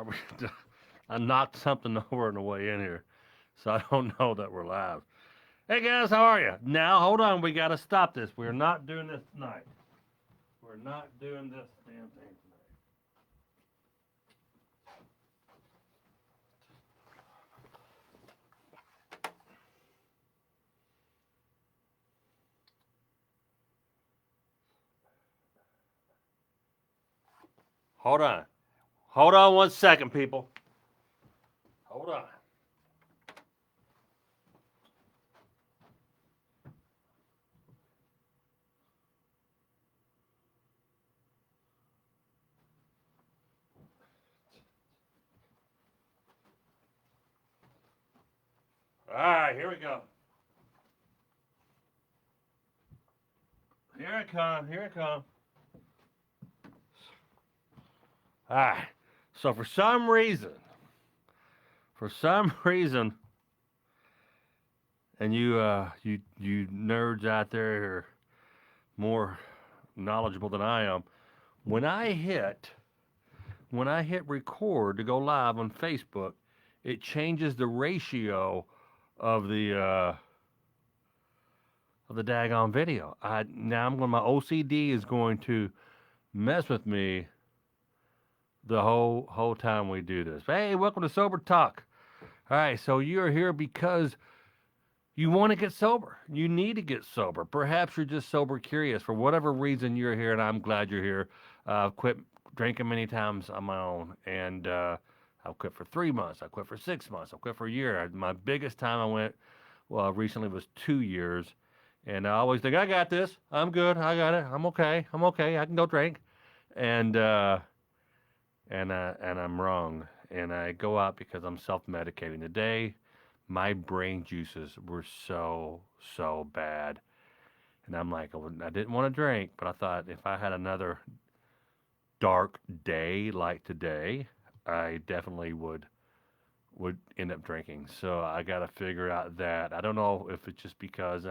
Are we, I knocked something over on the way in here, so I don't know that we're live. Hey guys, how are you? Now, hold on. We got to stop this. We're not doing this tonight. We're not doing this damn thing tonight. Hold on. Hold on 1 second, people. Hold on. All right, here we go. Here it comes. Here it comes. All right. So for some reason, and you nerds out there are more knowledgeable than I am. When I hit when I hit record to go live on Facebook, it changes the ratio of the daggone video. Now I'm going my OCD is going to mess with me the whole time we do this. Hey, welcome to Sober Talk. All right, so you're here because you want to get sober. You need to get sober. Perhaps you're just sober curious. For whatever reason, you're here, and I'm glad you're here. I've quit drinking many times on my own, and I've quit for 3 months. I quit for 6 months. I quit for a year. My biggest time I went, well, recently was 2 years. And I always think, I got this. I'm good. I got it. I'm okay. I'm okay. I can go drink. And and I'm wrong. And I go out because I'm self-medicating. Today, my brain juices were so bad, and I'm like, I didn't want to drink, but I thought if I had another dark day like today, I definitely would end up drinking. So I got to figure out that. I don't know if it's just because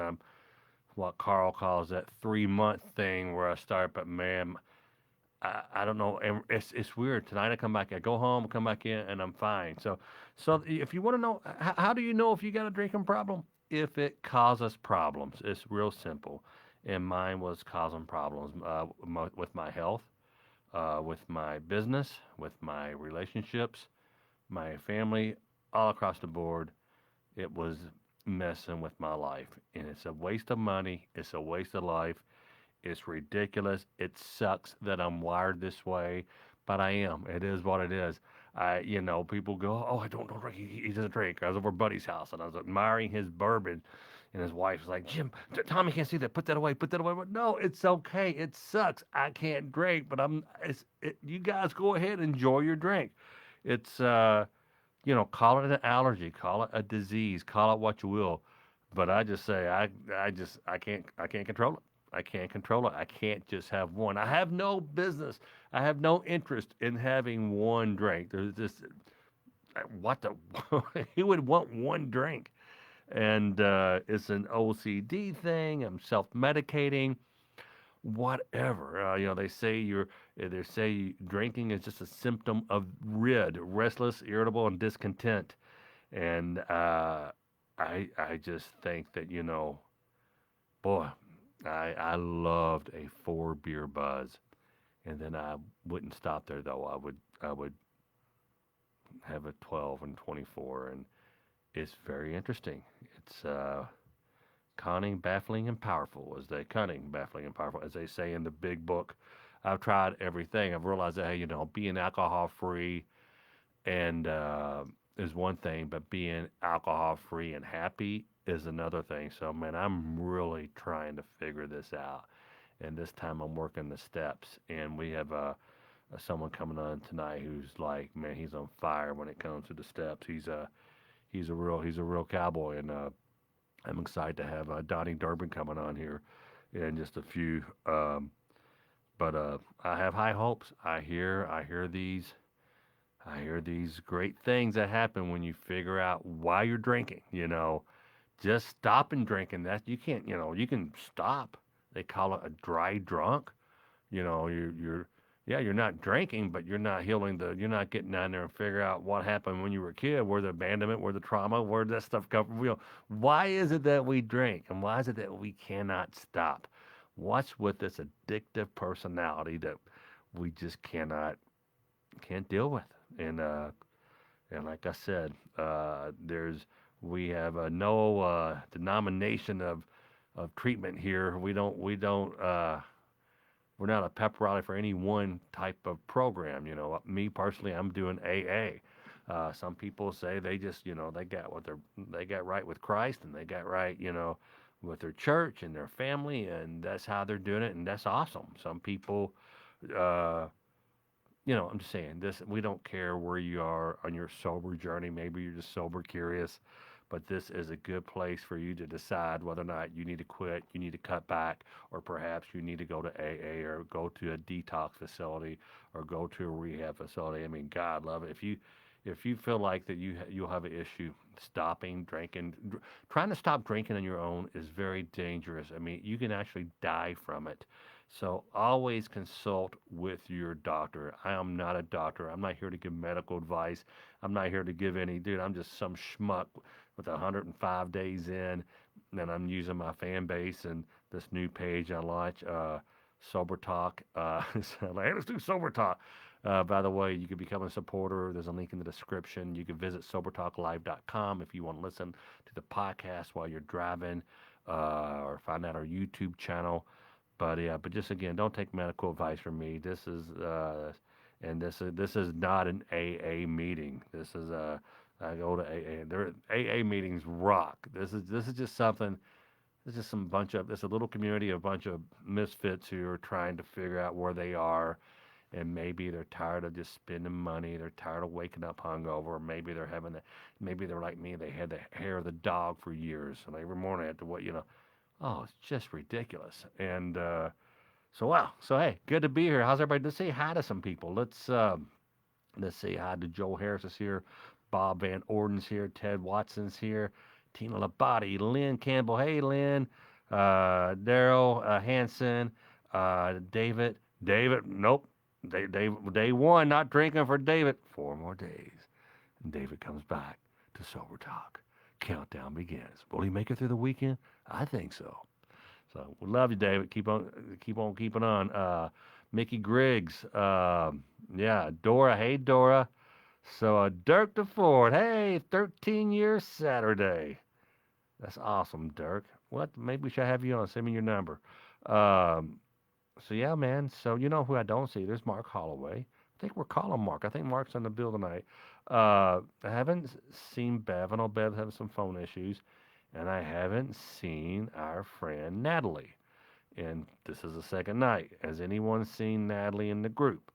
what Carl calls that 3 month thing where I start, but man, I don't know. And it's weird. Tonight I come back, I go home, come back in, and I'm fine. So if you want to know, how do you know if you got a drinking problem? If it causes problems, it's real simple. And mine was causing problems with my health, with my business, with my relationships, my family, all across the board. It was messing with my life, and it's a waste of money. It's a waste of life. It's ridiculous. It sucks that I'm wired this way, but I am. It is what it is. People go, "Oh, I don't drink." He doesn't drink. I was over at Buddy's house and I was admiring his bourbon, and his wife was like, "Jim, Tommy can't see that. Put that away. Put that away." But no, it's okay. It sucks. I can't drink, but you guys go ahead and enjoy your drink. It's call it an allergy, call it a disease, call it what you will. But I just say I can't control it. I can't control it. I can't just have one. I have no business. I have no interest in having one drink. There's this what the who would want one drink? And it's an OCD thing. I'm self-medicating. Whatever. They say drinking is just a symptom of restless, irritable, and discontent. And I just think that boy, I loved a 4 beer buzz, and then I wouldn't stop there though. I would have a 12 and 24, and it's very interesting. It's cunning, baffling, and powerful, as they say in the big book. I've tried everything. I've realized that, hey, being alcohol free and is one thing, but being alcohol free and happy is another thing. So, man, I'm really trying to figure this out. And this time I'm working the steps. And we have someone coming on tonight who's like, man, he's on fire when it comes to the steps. He's a real cowboy, and I'm excited to have Donnie Durbin coming on here in just a few. But I have high hopes. I hear these great things that happen when you figure out why you're drinking. Just stopping drinking. That you can't. You can stop. They call it a dry drunk. You're Yeah, you're not drinking, but you're not healing you're not getting down there and figure out what happened when you were a kid, where the abandonment, where the trauma, where that stuff come from. Why is it that we drink, and why is it that we cannot stop? What's with this addictive personality that we just can't deal with? And and like I said, there's we have no denomination of treatment here. We don't. We're not a pep rally for any one type of program. Me personally, I'm doing AA. Some people say they just, they got right with Christ and they got right, with their church and their family, and that's how they're doing it, and that's awesome. Some people, uh, I'm just saying this. We don't care where you are on your sober journey. Maybe you're just sober curious, but this is a good place for you to decide whether or not you need to quit, you need to cut back, or perhaps you need to go to AA or go to a detox facility or go to a rehab facility. I mean, God love it. If you feel like that you'll have an issue stopping drinking, trying to stop drinking on your own is very dangerous. I mean, you can actually die from it. So always consult with your doctor. I am not a doctor. I'm not here to give medical advice. I'm not here to give any, dude. I'm just some schmuck with 105 days in, and I'm using my fan base and this new page I launched, Sober Talk. So like, hey, let's do Sober Talk. By the way, you can become a supporter. There's a link in the description. You can visit sobertalklive.com if you want to listen to the podcast while you're driving, or find out our YouTube channel. But yeah, but just again, don't take medical advice from me. This is not an AA meeting. This is I go to AA. Their AA meetings rock. This is just something. This is some bunch of. It's a little community, a bunch of misfits who are trying to figure out where they are, and maybe they're tired of just spending money. They're tired of waking up hungover. Or maybe they're having the. Maybe they're like me. They had the hair of the dog for years, and every morning I had to what. Oh, it's just ridiculous. And so wow. So hey, good to be here. How's everybody? Let's say hi to some people. Let's say hi to Joel Harris is here, Bob Van Orden's here, Ted Watson's here, Tina Labate, Lynn Campbell. Hey Lynn, Daryl Hanson, David. David. Nope. Day one, not drinking for David. 4 more days, and David comes back to Sober Talk. Countdown begins. Will he make it through the weekend? I think so. So we love you, David. Keep on keeping on. Mickey Griggs. Yeah, Dora. Hey, Dora. So Dirk DeFord. Hey, 13 years Saturday. That's awesome, Dirk. What? Maybe we should have you on. Send me your number. Um, so yeah, man. So you know who I don't see? There's Mark Holloway. I think we're calling Mark. I think Mark's on the bill tonight. I haven't seen Bev. I know Bev's having some phone issues, and I haven't seen our friend Natalie. And this is the second night. Has anyone seen Natalie in the group?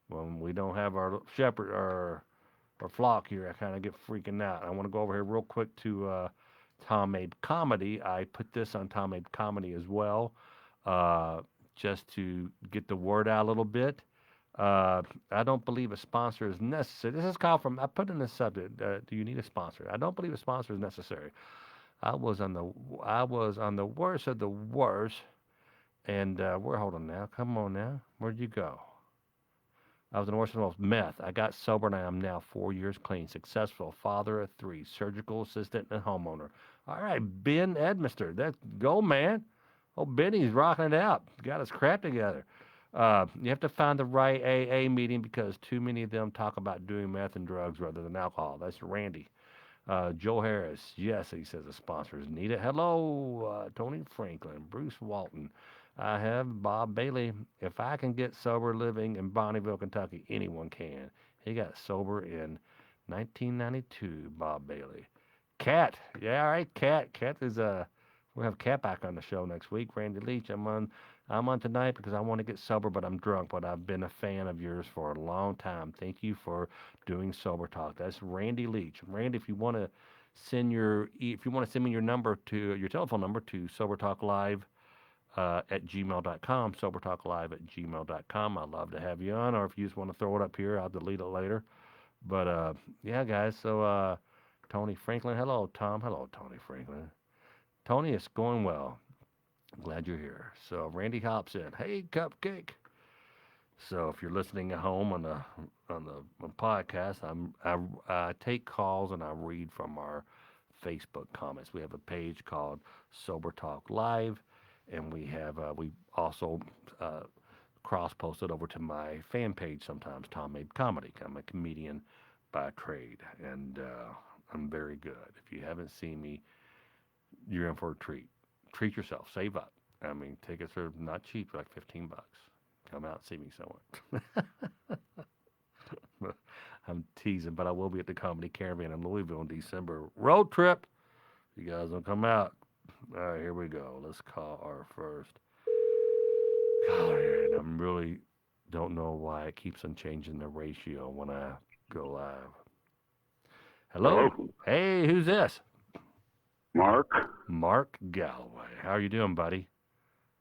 When we don't have our shepherd or flock here, I kind of get freaking out. I want to go over here real quick to Tom Mabe Comedy. I put this on Tom Mabe Comedy as well, uh, just to get the word out a little bit. I don't believe a sponsor is necessary. This is called from. I put in the subject. Do you need a sponsor? I don't believe a sponsor is necessary. I was on the I was on the worst of the worst, and we're holding now. Come on now, where'd you go? I was in the worst of the most meth. I got sober and I am now 4 years clean. Successful father of three, surgical assistant and homeowner. All right, Ben Edmister. That's go, man. Oh, Benny's rocking it out. Got his crap together. You have to find the right AA meeting because too many of them talk about doing meth and drugs rather than alcohol. That's Randy. Joe Harris. Yes, he says the sponsors need it. Hello, Tony Franklin, Bruce Walton. I have Bob Bailey. If I can get sober living in Bonneville, Kentucky, anyone can. He got sober in 1992, Bob Bailey. Cat. Yeah, all right, Cat. Cat is we'll have Cat back on the show next week. Randy Leach. I'm on tonight because I want to get sober, but I'm drunk. But I've been a fan of yours for a long time. Thank you for doing Sober Talk. That's Randy Leach. Randy, if you want to send me your telephone number to Sober Talk Live at gmail.com, sobertalklive at gmail.com. I'd love to have you on, or if you just want to throw it up here, I'll delete it later. But yeah, guys, so Tony Franklin, hello, Tom. Hello, Tony Franklin. Tony, it's going well. I'm glad you're here. So Randy hops in. Hey, Cupcake. So if you're listening at home on the podcast, I take calls and I read from our Facebook comments. We have a page called Sober Talk Live, and we also cross post it over to my fan page sometimes, Tom Mabe Comedy. I'm a comedian by trade, and I'm very good. If you haven't seen me, you're in for a treat. Treat yourself. Save up. I mean, tickets are not cheap, like $15. Come out and see me somewhere. I'm teasing, but I will be at the Comedy Caravan in Louisville in December. Road trip. You guys don't come out. All right, here we go. Let's call our first caller. And I'm really don't know why it keeps on changing the ratio when I go live. Hello. Hello, Hey, who's this? Mark. Mark Galloway. How are you doing, buddy?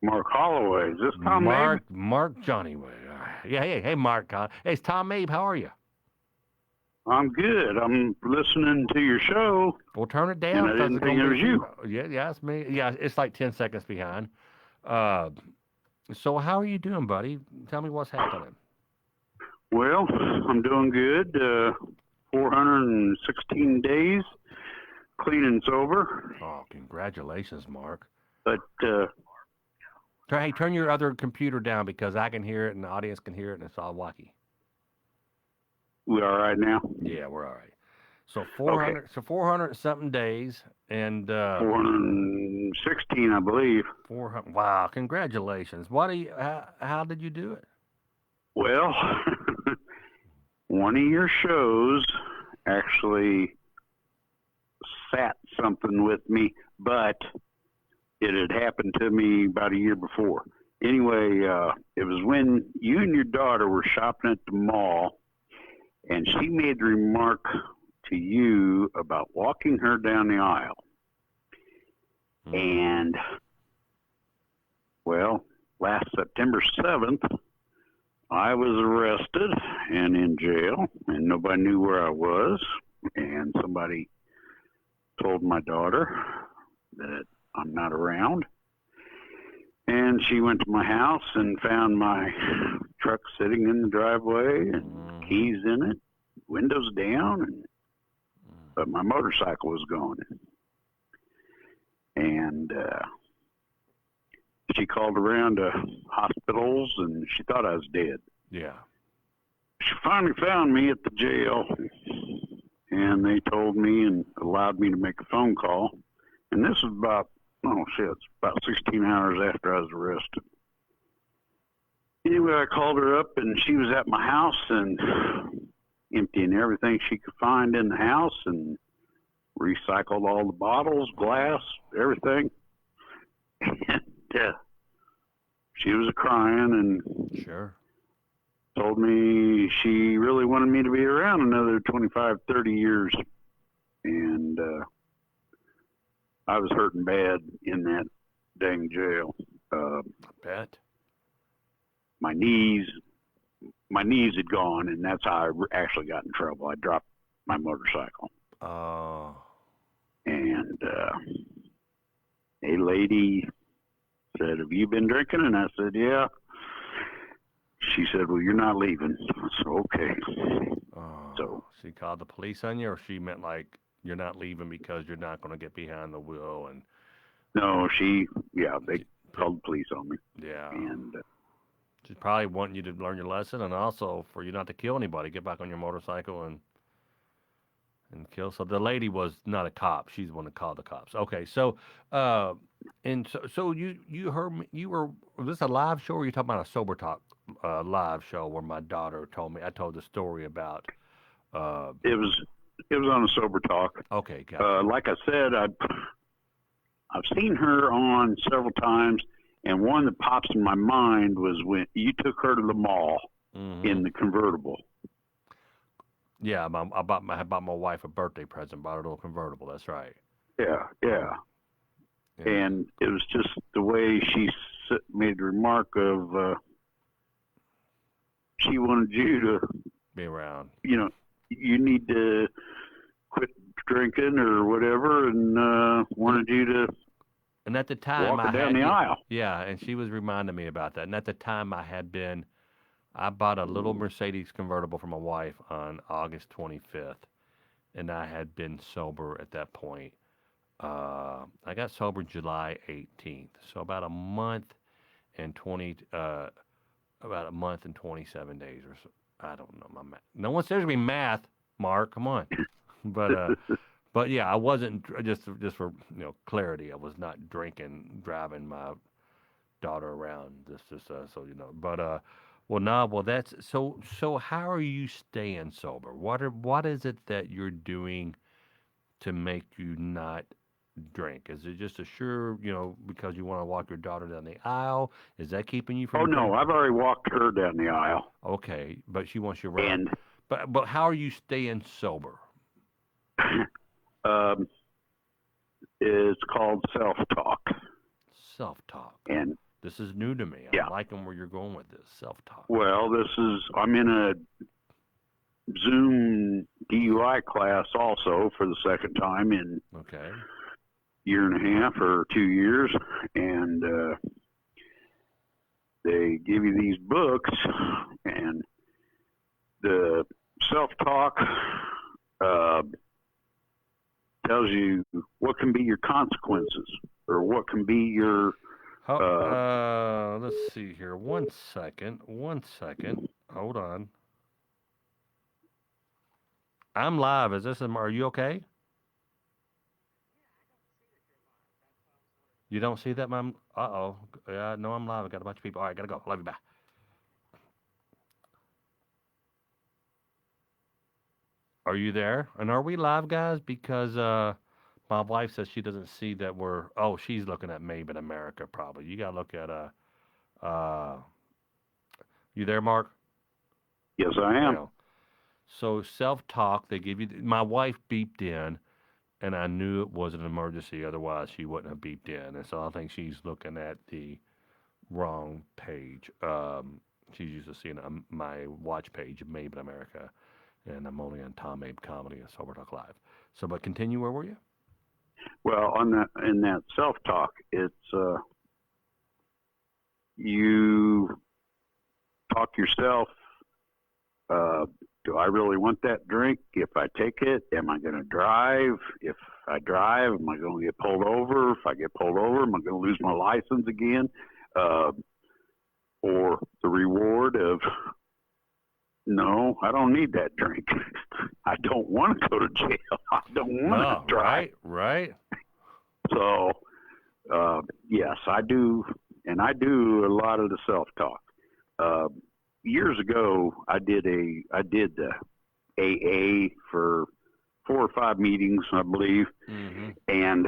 Mark Holloway. Is this Tom Mabe? Mark Johnny Way. All right. Yeah, hey, Mark. Hey, it's Tom Mabe. How are you? I'm good. I'm listening to your show, Well, turn it and down. I 'Cause didn't it's think gonna it be was you. Yeah, it's me. Yeah, it's like 10 seconds behind. Uh, so how are you doing, buddy? Tell me what's happening. Well, I'm doing good. 416 days, clean and sober. Oh, congratulations, Mark. But Hey, turn your other computer down because I can hear it and the audience can hear it and it's all wacky. we all right now? Yeah, we're all right. So Okay. 400 something days and 416, I believe. 400. Wow, congratulations. How did you do it? Well, one of your shows actually sat something with me, but it had happened to me about a year before. Anyway, it was when you and your daughter were shopping at the mall, and she made the remark to you about walking her down the aisle. And, well, last September 7th, I was arrested and in jail, and nobody knew where I was. And somebody told my daughter that I'm not around. And she went to my house and found my truck sitting in the driveway and keys in it, windows down, but my motorcycle was gone. And she called around to hospitals and she thought I was dead. Yeah. She finally found me at the jail, and they told me and allowed me to make a phone call. And this was about, it's about 16 hours after I was arrested. Anyway, I called her up, and she was at my house and emptying everything she could find in the house and recycled all the bottles, glass, everything. And she was crying and Sure. told me she really wanted me to be around another 25, 30 years. And I was hurting bad in that dang jail. I bet. My knees had gone, and that's how I actually got in trouble. I dropped my motorcycle. Oh. And a lady said, "Have you been drinking?" And I said, "Yeah." She said, "Well, you're not leaving." I said, "Okay." Oh. So She called the police on you, or she meant like you're not leaving because you're not going to get behind the wheel and. no, they called the police on me. Yeah. And She's probably wanting you to learn your lesson and also for you not to kill anybody. Get back on your motorcycle and kill. So the lady was not a cop. She's the one that called the cops. Okay, so so you heard me, was this a live show or are you talking about a sober talk live show where my daughter told me I told the story about it was on a sober talk. Okay, gotcha. Like I said, I've seen her on several times, and one that pops in my mind was when you took her to the mall in the convertible. Yeah, I bought my wife a birthday present, bought her a little convertible. That's right. Yeah. And it was just the way she made the remark of she wanted you to be around. You need to quit drinking or whatever, and wanted you to. And at the time, walk down the aisle. Yeah, and she was reminding me about that. And at the time, I had been I bought a little Mercedes convertible for my wife on August 25th, and I had been sober at that point. I got sober July 18th, so and 20, about a month and 27 days or so. I don't know my math. No one says to me math, Mark. Come on, but yeah, I wasn't just for clarity. I was not drinking, driving my daughter around. Just so you know. But well, no, well that's so. How are you staying sober? What is it that you're doing to make you not drink? Is it just a sure, because you want to walk your daughter down the aisle? Is that keeping you Oh from no, drinking? I've already walked her down the aisle, Okay, but she wants you around. and But how are you staying sober? um, it's called self-talk. Self-talk. And This is new to me. I'm yeah, liking where you're going with this. Self-talk. well, I'm in a Zoom DUI class also for the second time in Okay. year and a half or 2 years, and they give you these books, and the self-talk uh, tells you what can be your consequences or what can be your Let's see here. 1 second. 1 second. Hold on. I'm live. Are you okay? You don't see that, Mom? Uh-oh. Yeah, no, I'm live. I got a bunch of people. All right, gotta go. Love you. Bye. Are you there? And are we live, guys? Because my wife says she doesn't see that we're. Oh, she's looking at Mabe in America, probably. You gotta look at uh. You there, Mark? yes, I am. Yeah. So self-talk. They give you. My wife beeped in, and I knew it was an emergency. Otherwise, she wouldn't have beeped in. And so I think she's looking at the wrong page. She's used to seeing my watch page, Mabe in America, and I'm only on Tom Mabe Comedy and Sober Talk Live. So, but continue. Where were you? Well, in that self-talk, it's you talk yourself. Do I really want that drink? If I take it, am I going to drive? If I drive, am I going to get pulled over? If I get pulled over, am I going to lose my license again? Or the reward of, no, I don't need that drink. I don't want to go to jail. I don't want to drive. Right. So, yes, I do, and I do a lot of the self-talk. Years ago, I did the AA for 4 or 5 meetings, I believe, and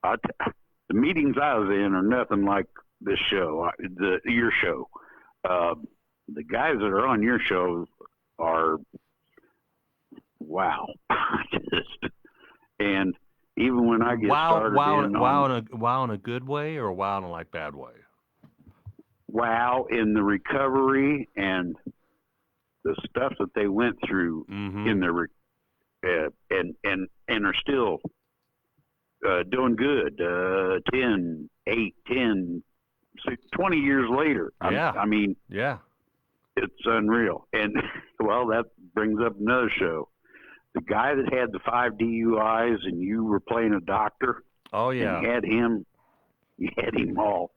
the meetings I was in are nothing like this show, your show. The guys that are on your show are wow, and even when I get started wow in a good way or wow in a like bad way? Wow in the recovery and the stuff that they went through in their and are still doing good 10 8 10 20 years later. I mean, yeah, it's unreal. And well, that brings up another show. The guy that had the 5 DUIs and you were playing a doctor. Oh yeah. And you had him all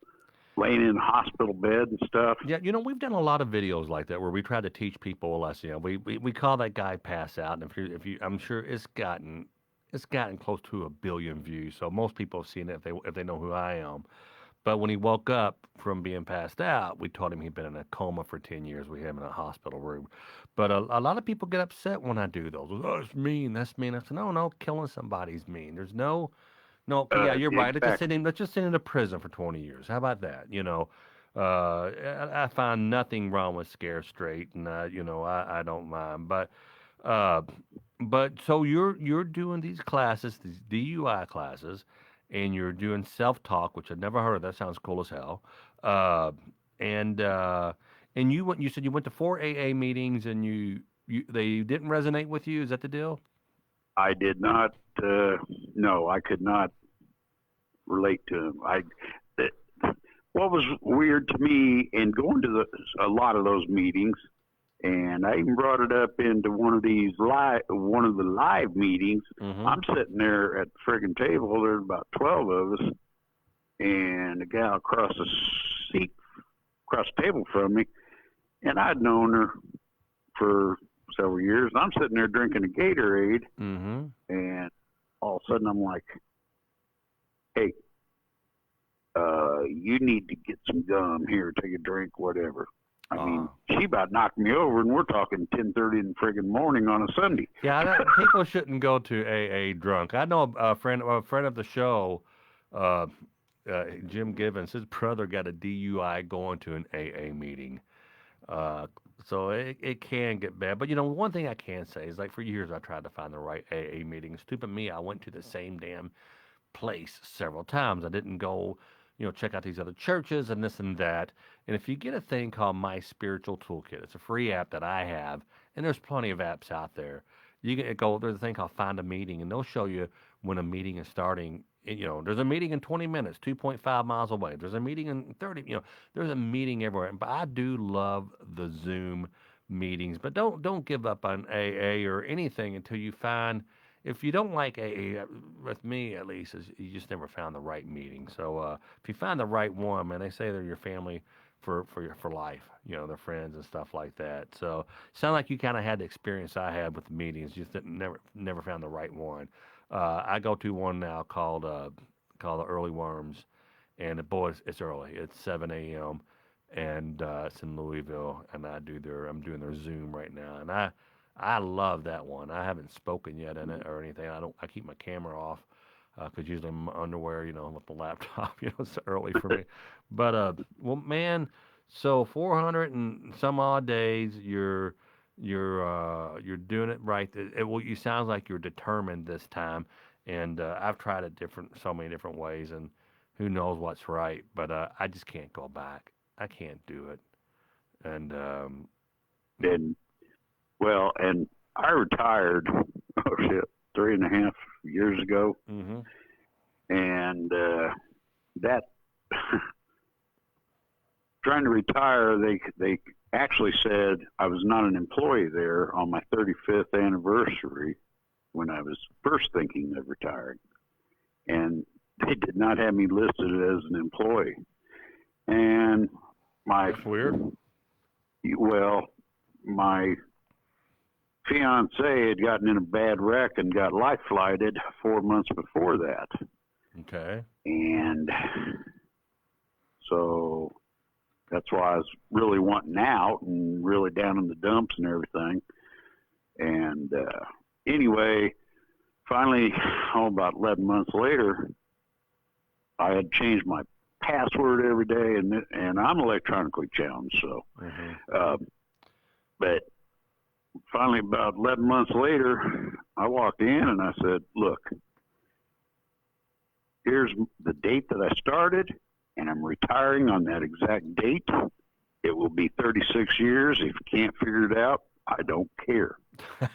laying in a hospital bed and stuff. Yeah, we've done a lot of videos like that where we try to teach people a lesson. We call that guy pass out, and if you, I'm sure it's gotten close to 1 billion views. So most people have seen it if they know who I am. But when he woke up from being passed out, we told him he'd been in a coma for 10 years. We had him in a hospital room. But a lot of people get upset when I do those. Oh, it's mean. That's mean. I said, no, killing somebody's mean. There's no. No, okay, yeah, you're right. Exactly. Let's just send him to prison for 20 years. How about that? I find nothing wrong with scare straight, and I don't mind. Uh, but so you're doing these classes, these DUI classes, and you're doing self-talk, which I've never heard of. That sounds cool as hell. Uh, and you said you went to 4 AA meetings, and they didn't resonate with you. Is that the deal? I did not. No, I could not relate to him. what was weird to me in going to a lot of those meetings, and I even brought it up into one of the live meetings. Mm-hmm. I'm sitting there at the friggin' table. There's about 12 of us, and a gal across the table from me, and I'd known her for several years. And I'm sitting there drinking a Gatorade, Mm-hmm. and all of a sudden I'm like, "Hey, you need to get some gum here, take a drink, whatever." I mean, she about knocked me over, and we're talking 10:30 in the friggin' morning on a Sunday. Yeah, people shouldn't go to AA drunk. I know a friend of the show, uh, Jim Givens. His brother got a DUI going to an AA meeting. Uh, so it can get bad. But one thing I can say is, like, for years I tried to find the right AA meeting. Stupid me, I went to the same damn place several times. I didn't go, check out these other churches and this and that. And if you get a thing called My Spiritual Toolkit, it's a free app that I have, and there's plenty of apps out there. You can go, there's a thing called Find a Meeting, and they'll show you when a meeting is starting. There's a meeting in 20 minutes, 2.5 miles away. There's a meeting in 30, there's a meeting everywhere. But I do love the Zoom meetings, but don't give up on AA or anything until you find, if you don't like AA, with me at least, is you just never found the right meeting. So if you find the right one, man, they say they're your family for life. Their friends and stuff like that. So sound like you kind of had the experience I had with the meetings, just that never found the right one. I go to one now called the Early Worms, and boy, it's early. It's 7 a.m. and it's in Louisville, and I'm doing their Zoom right now, and I love that one. I haven't spoken yet in it or anything. I keep my camera off because usually I'm in my underwear, with the laptop. It's early for me. But well, man, so 400 and some odd days, you're doing it right. Well, you sounds like you're determined this time, and I've tried it so many different ways, and who knows what's right. But I just can't go back. I can't do it, and and I retired, 3.5 years ago. Mm-hmm. And that, trying to retire, they actually said I was not an employee there on my 35th anniversary when I was first thinking of retiring. And they did not have me listed as an employee. And That's weird. My fiance had gotten in a bad wreck and got life flighted 4 months before that. Okay. And so that's why I was really wanting out and really down in the dumps and everything. And anyway, finally, about 11 months later, I had changed my password every day, and I'm electronically challenged. So, but finally, about 11 months later, I walked in and I said, "Look, here's the date that I started, and I'm retiring on that exact date. It will be 36 years. If you can't figure it out, I don't care.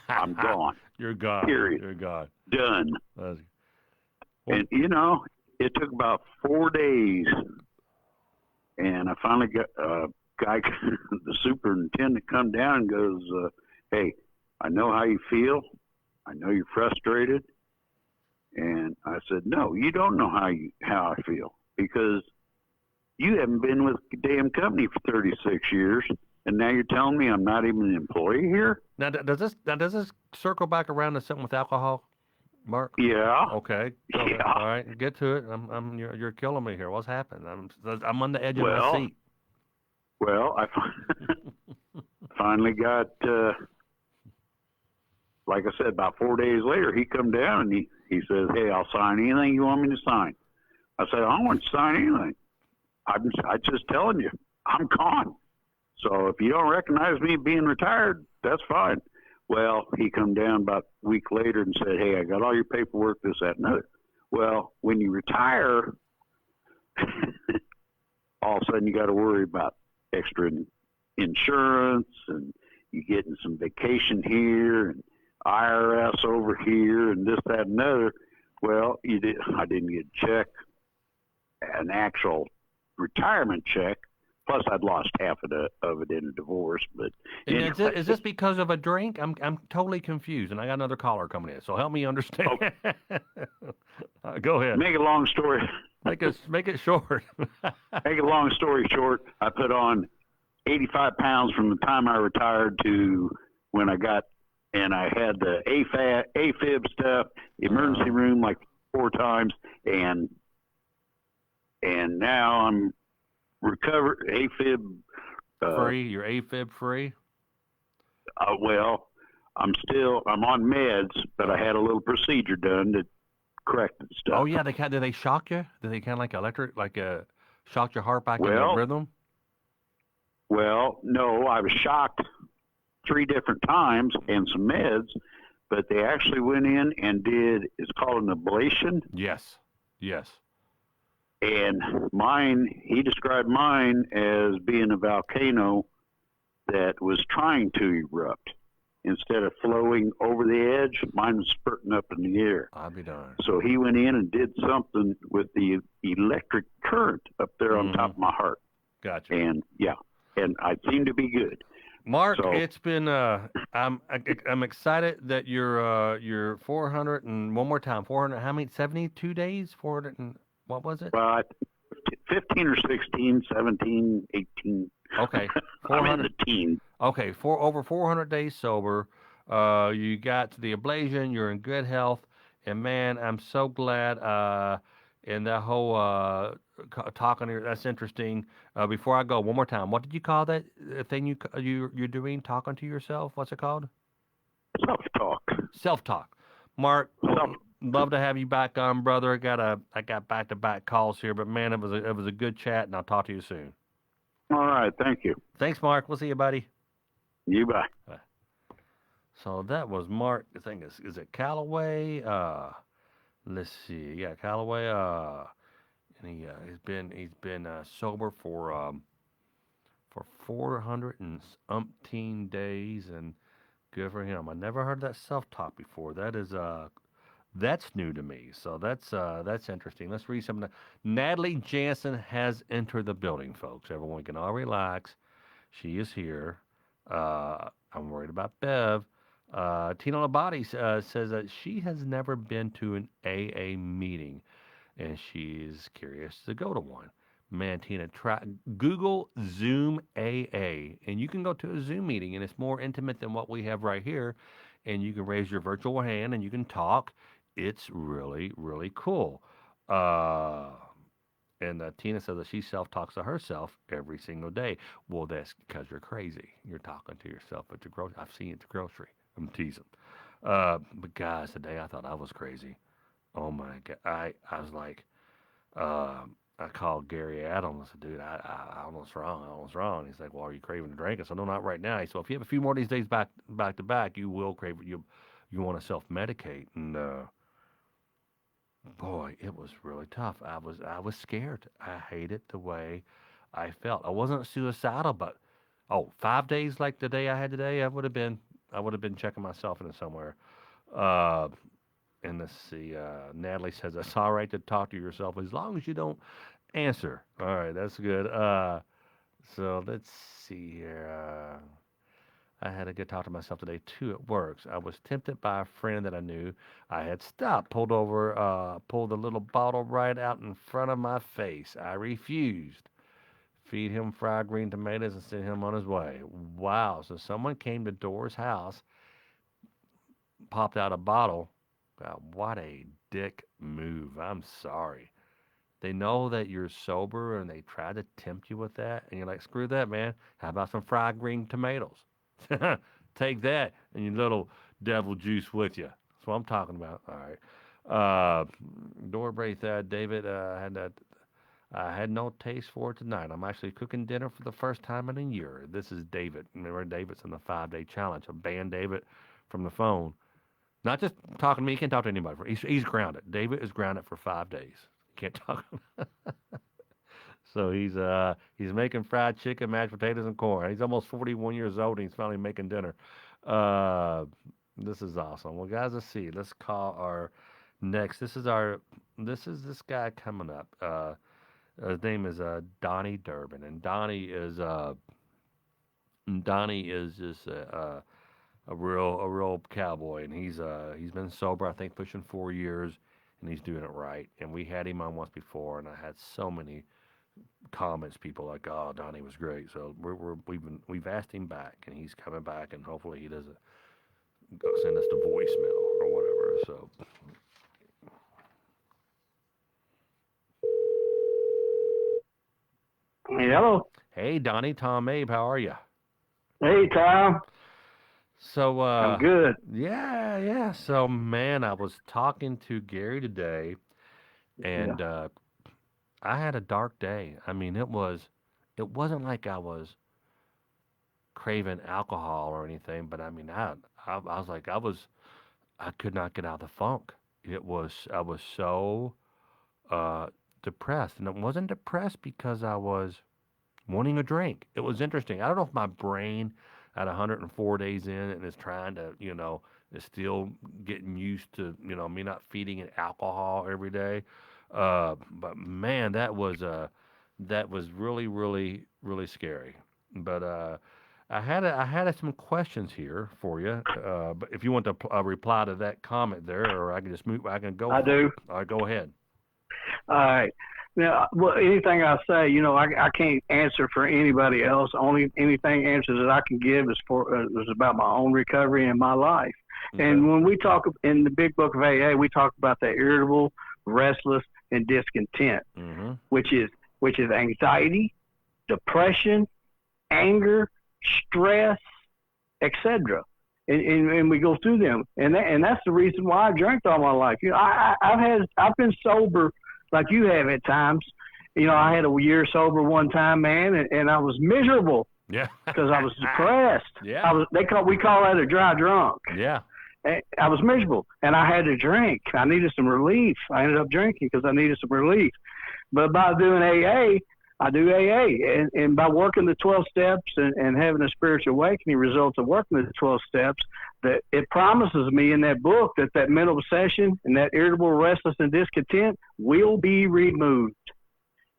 I'm gone. You're gone. Period. You're gone. Done." Well, And, it took about 4 days, and I finally got the superintendent come down and goes, "Hey, I know how you feel. I know you're frustrated." And I said, "No, you don't know how I feel, because you haven't been with the damn company for 36 years, and now you're telling me I'm not even an employee here?" Now, does this circle back around to something with alcohol, Mark? Yeah. Okay. Yeah. All right. Get to it. You're killing me here. What's happened? I'm on the edge of my seat. Well, I finally got, like I said, about 4 days later, he come down and he says, "Hey, I'll sign anything you want me to sign." I said, "I don't want to sign anything. I'm just telling you, I'm gone. So if you don't recognize me being retired, that's fine." Well, he come down about a week later and said, "Hey, I got all your paperwork, this, that, and other." Well, when you retire, all of a sudden you got to worry about extra insurance, and you getting some vacation here, and IRS over here, and this, that, and other. Well, I didn't get a check, an actual retirement check. Plus, I'd lost half of it in a divorce. But And anyway, is this because of a drink? I'm totally confused, and I got another caller coming in. So help me understand. oh, Go ahead. make a long story Make it short. make a long story short, I put on 85 pounds from the time I retired to when I got, and I had the AFib stuff, emergency room like 4 times, and now I'm recovered AFib. Free? You're AFib free? Well, I'm on meds, but I had a little procedure done to correct the Oh stuff. yeah, did they shock you? Did they kind of like electric, shocked your heart back into Well, rhythm? no, I was shocked 3 different times and some meds, but they actually went in and did, it's called an ablation. Yes, yes. And he described mine as being a volcano that was trying to erupt. Instead of flowing over the edge, mine was spurting up in the air. I'll be darned. So he went in and did something with the electric current up there on top of my heart. Gotcha. And yeah, and I seem to be good. Mark, So, it's been I'm excited that you're 400 and one more time 400. How many? 72 days? 400 and what was it? 15 or 16, 17, 18. Okay, I'm in 400. the teens. Okay, over 400 days sober. You got the ablation. You're in good health, and man, I'm so glad. And that whole talking here, that's interesting. Before I go, one more time. What did you call that thing you're doing? Talking to yourself. What's it called? Self-talk. Self-talk. Mark, Self. love to have you back on, brother. I got back-to-back calls here, but man, it was a good chat, and I'll talk to you soon. All right. Thank you. Thanks, Mark. We'll see you, buddy. You bye. So that was Mark. I think is it Callaway? Let's see. Yeah, Callaway. And he's been sober for 400 and umpteen days, and good for him. I never heard that self-talk before. That's new to me. So that's interesting. Let's read some of the. Natalie Jansen has entered the building, folks. Everyone can all relax. She is here. I'm worried about Bev. Tina Labate says that she has never been to an AA meeting, and she's curious to go to one. Man, Tina, try Google Zoom AA, and you can go to a Zoom meeting, and it's more intimate than what we have right here. And you can raise your virtual hand, and you can talk. It's really, really cool. Uh, and Tina says that she self-talks to herself every single day. Well, that's because you're crazy. You're talking to yourself at the grocery. I've seen it at the grocery. I'm teasing. But guys, today I thought I was crazy. Oh my God. I was like, I called Gary Adams. I said, dude, I don't know what's wrong. I don't know what's wrong. He's like, well, are you craving a drink? I said, no, not right now. He said, well, if you have a few more of these days back to back, you will crave it. You want to self-medicate. And boy, it was really tough. I was scared. I hated the way I felt. I wasn't suicidal, but 5 days like the day I had today, I would have been checking myself into somewhere. Uh, and let's see. Natalie says it's all right to talk to yourself as long as you don't answer. All right, that's good. So let's see here. I had a good talk to myself today too. It works. I was tempted by a friend that I knew. I had stopped, pulled a little bottle right out in front of my face. I refused. Feed him fried green tomatoes and send him on his way. Wow. So someone came to Dora's house, popped out a bottle. God, what a dick move. I'm sorry. They know that you're sober and they try to tempt you with that. And you're like, screw that, man. How about some fried green tomatoes? Take that and your little devil juice with you. That's what I'm talking about. All right. Dora Braith, David, I had no taste for it tonight. I'm actually cooking dinner for the first time in a year. This is David. Remember, David's in the 5-day challenge. I banned David from the phone. Not just talking to me. He can't talk to anybody. He's grounded. David is grounded for 5 days. Can't talk. So he's making fried chicken, mashed potatoes, and corn. He's almost 41 years old, and he's finally making dinner. Uh, this is awesome. Well, guys, let's see. Let's call our next. This is this guy coming up. His name is Donnie Durbin, and Donnie is just a real cowboy, and he's been sober, I think, pushing 4 years, and he's doing it right. And we had him on once before, and I had so many comments, people like, "Oh, Donnie was great." So we've asked him back, and he's coming back, and hopefully he doesn't send us the voicemail or whatever. So Hello. hey, Donnie, Tom Mabe, how are you? Hey, Tom. So I'm good. yeah, yeah. So man, I was talking to Gary today, Yeah. and I had a dark day. I mean, it wasn't like I was craving alcohol or anything, but I mean, I was like, I could not get out of the funk. I was so uh, depressed, and it wasn't depressed because I was wanting a drink. It was interesting. I don't know if my brain at 104 days in and is trying to, is still getting used to, me not feeding it alcohol every day. But man, that was really, really, really scary. But I had some questions here for you. But if you want to reply to that comment there, or I can just move, I can go I for it. do. All right, go ahead. All right. Now, well, anything I say, I can't answer for anybody else. Only anything answers that I can give is about my own recovery and my life. Okay. And when we talk in the Big Book of AA, we talk about the irritable, restless, and discontent, Mm-hmm. which is anxiety, depression, anger, stress, etc. And we go through them, and that's the reason why I drank all my life. I've been sober like you have at times. I had a year sober one time, man, and I was miserable Yeah. because I was depressed. Yeah. We call that a dry drunk. Yeah. And I was miserable, and I had to drink. I needed some relief. I ended up drinking because I needed some relief. But by doing AA, I do AA, and by working the 12 steps and having a spiritual awakening results of working the 12 steps, that it promises me in that book that mental obsession and that irritable, restless, and discontent will be removed.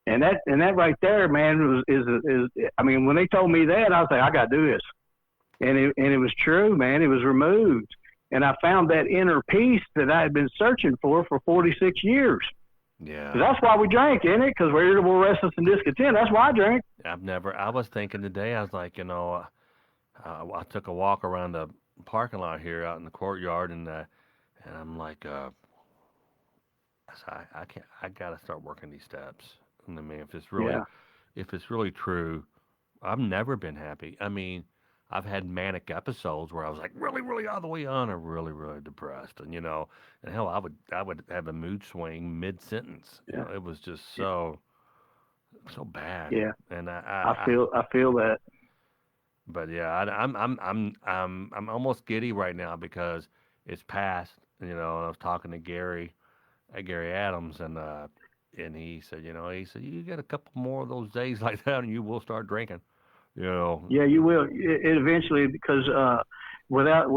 And that right there, man, is I mean, when they told me that, I was like, I got to do this, and it was true, man. It was removed, and I found that inner peace that I had been searching for 46 years. Yeah. That's why we drank, isn't it? Because we're irritable, restless, and discontent. That's why I drank. I was thinking today, I was like, I took a walk around the parking lot here out in the courtyard, and I'm like, I got to start working these steps. I mean, if it's really true, I've never been happy. I mean, I've had manic episodes where I was like really, really all the way on, or really, really depressed, and and hell, I would have a mood swing mid sentence. Yeah. It was just so bad. Yeah. And I feel that. But yeah, I'm almost giddy right now because it's past. And I was talking to Gary Adams, and he said, you get a couple more of those days like that, and you will start drinking. Yeah, you will. It eventually, because without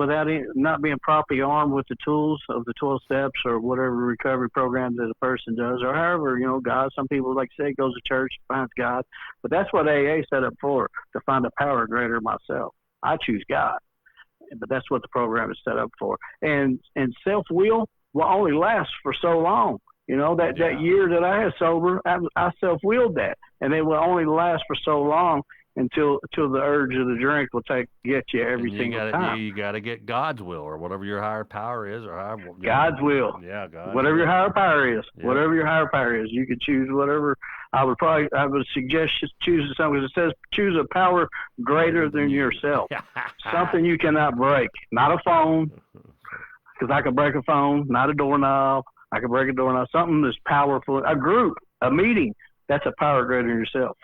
not being properly armed with the tools of the 12 steps or whatever recovery program that a person does, or however, God, some people, like say, goes to church, finds God. But that's what AA set up for, to find a power greater than myself. I choose God. But that's what the program is set up for. And self-will only last for so long. That year that I had sober, I self-willed that. And it will only last for so long until the urge of the drink will get you every single time. You got to get God's will, or whatever your higher power is, or however. God's will. Yeah, God's whatever will. Your higher power is. Yeah. Whatever your higher power is, you can choose whatever. I would suggest choosing something, because it says choose a power greater than yourself. Something you cannot break. Not a phone, because I could break a phone. Not a doorknob. I could break a doorknob. Something that's powerful. A group, a meeting. That's a power greater than yourself.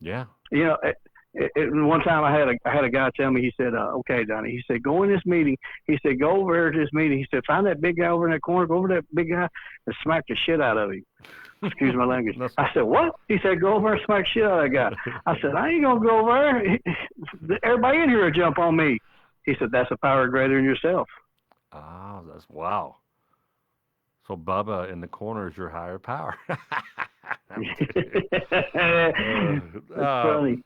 Yeah. One time I had a guy tell me, he said, okay, Donnie, he said, go in this meeting. He said, go over here to this meeting. He said, find that big guy over in that corner, go over to that big guy and smack the shit out of him. Excuse my language. I said, what? He said, go over and smack the shit out of that guy. I said, I ain't going to go over there. Everybody in here will jump on me. He said, that's a power greater than yourself. Ah, that's wow. So Bubba in the corner is your higher power. I'm kidding. That's funny.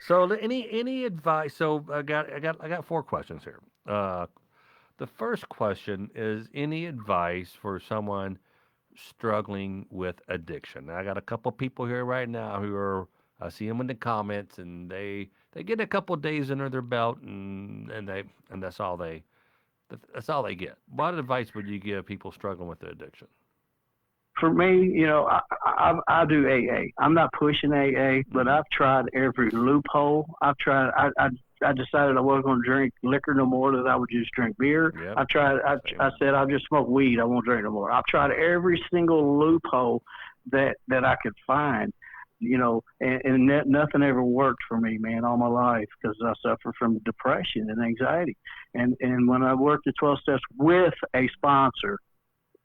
So any advice? So I got 4 questions here. The first question is any advice for someone struggling with addiction? Now, I got a couple people here right now who are I see them in the comments and they get a couple days under their belt and that's all they get. What advice would you give people struggling with their addiction? For me, I do AA. I'm not pushing AA, but I've tried every loophole. I've tried. I decided I wasn't going to drink liquor no more. That I would just drink beer. Yep. I tried. I said I'll just smoke weed. I won't drink no more. I've tried every single loophole that I could find. And nothing ever worked for me, man, all my life, because I suffer from depression and anxiety. And when I worked the 12 steps with a sponsor,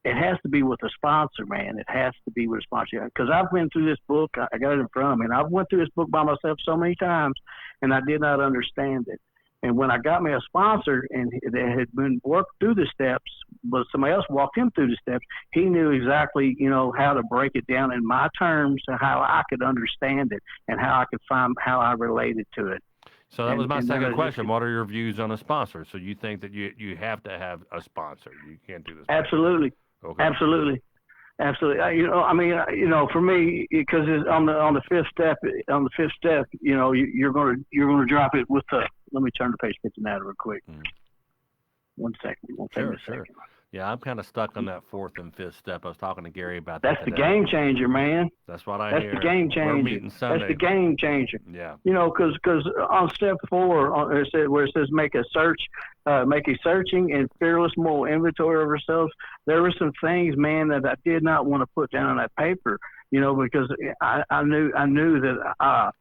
it has to be with a sponsor, man. It has to be with a sponsor. Because I've been through this book. I got it in front of me. And I've went through this book by myself so many times, and I did not understand it. And when I got me a sponsor and that had been worked through the steps, but somebody else walked him through the steps, he knew exactly, how to break it down in my terms and how I could understand it and how I could find how I related to it. So that was my second question. What are your views on a sponsor? So you think that you have to have a sponsor? You can't do this. Absolutely. Okay. Absolutely. For me, because on the fifth step, you're going to drop it with the. Let me turn the page, get to that real quick. 1 second. It won't take me a second. Yeah, I'm kind of stuck on that 4th and 5th step. I was talking to Gary about that. That's the game changer, man. That's what I hear. That's the game changer. We're meeting Sunday. That's the game changer. Yeah. Because on step 4, where it says make a searching and fearless moral inventory of ourselves, there were some things, man, that I did not want to put down on that paper. Because I knew that.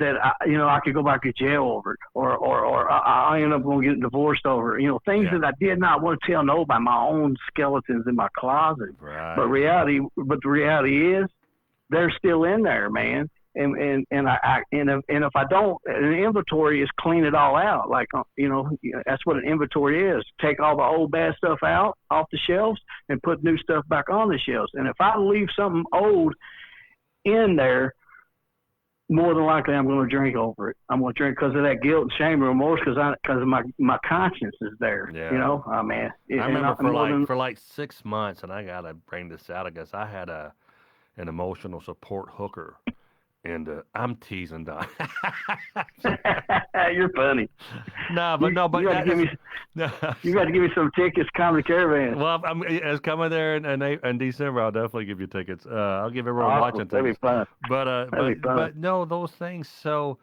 I could go back to jail over it, or I end up going to get divorced over it. Things that I did not want to tell nobody, my own skeletons in my closet. Right. But the reality is, they're still in there, man. And if I don't, an inventory is clean it all out. Like that's what an inventory is. Take all the old bad stuff out off the shelves and put new stuff back on the shelves. And if I leave something old in there, more than likely I'm going to drink over it. I'm going to drink because of that guilt and shame and remorse because of my conscience is there. Yeah. I remember for like 6 months, and I got to bring this out, I guess I had an emotional support hooker. And I'm teasing, Don. You're funny. No, but you got to give me some tickets. Comedy Caravan. Well, it's coming there in December. I'll definitely give you tickets. I'll give everyone watching tickets. That'd be fun. But no, those things. So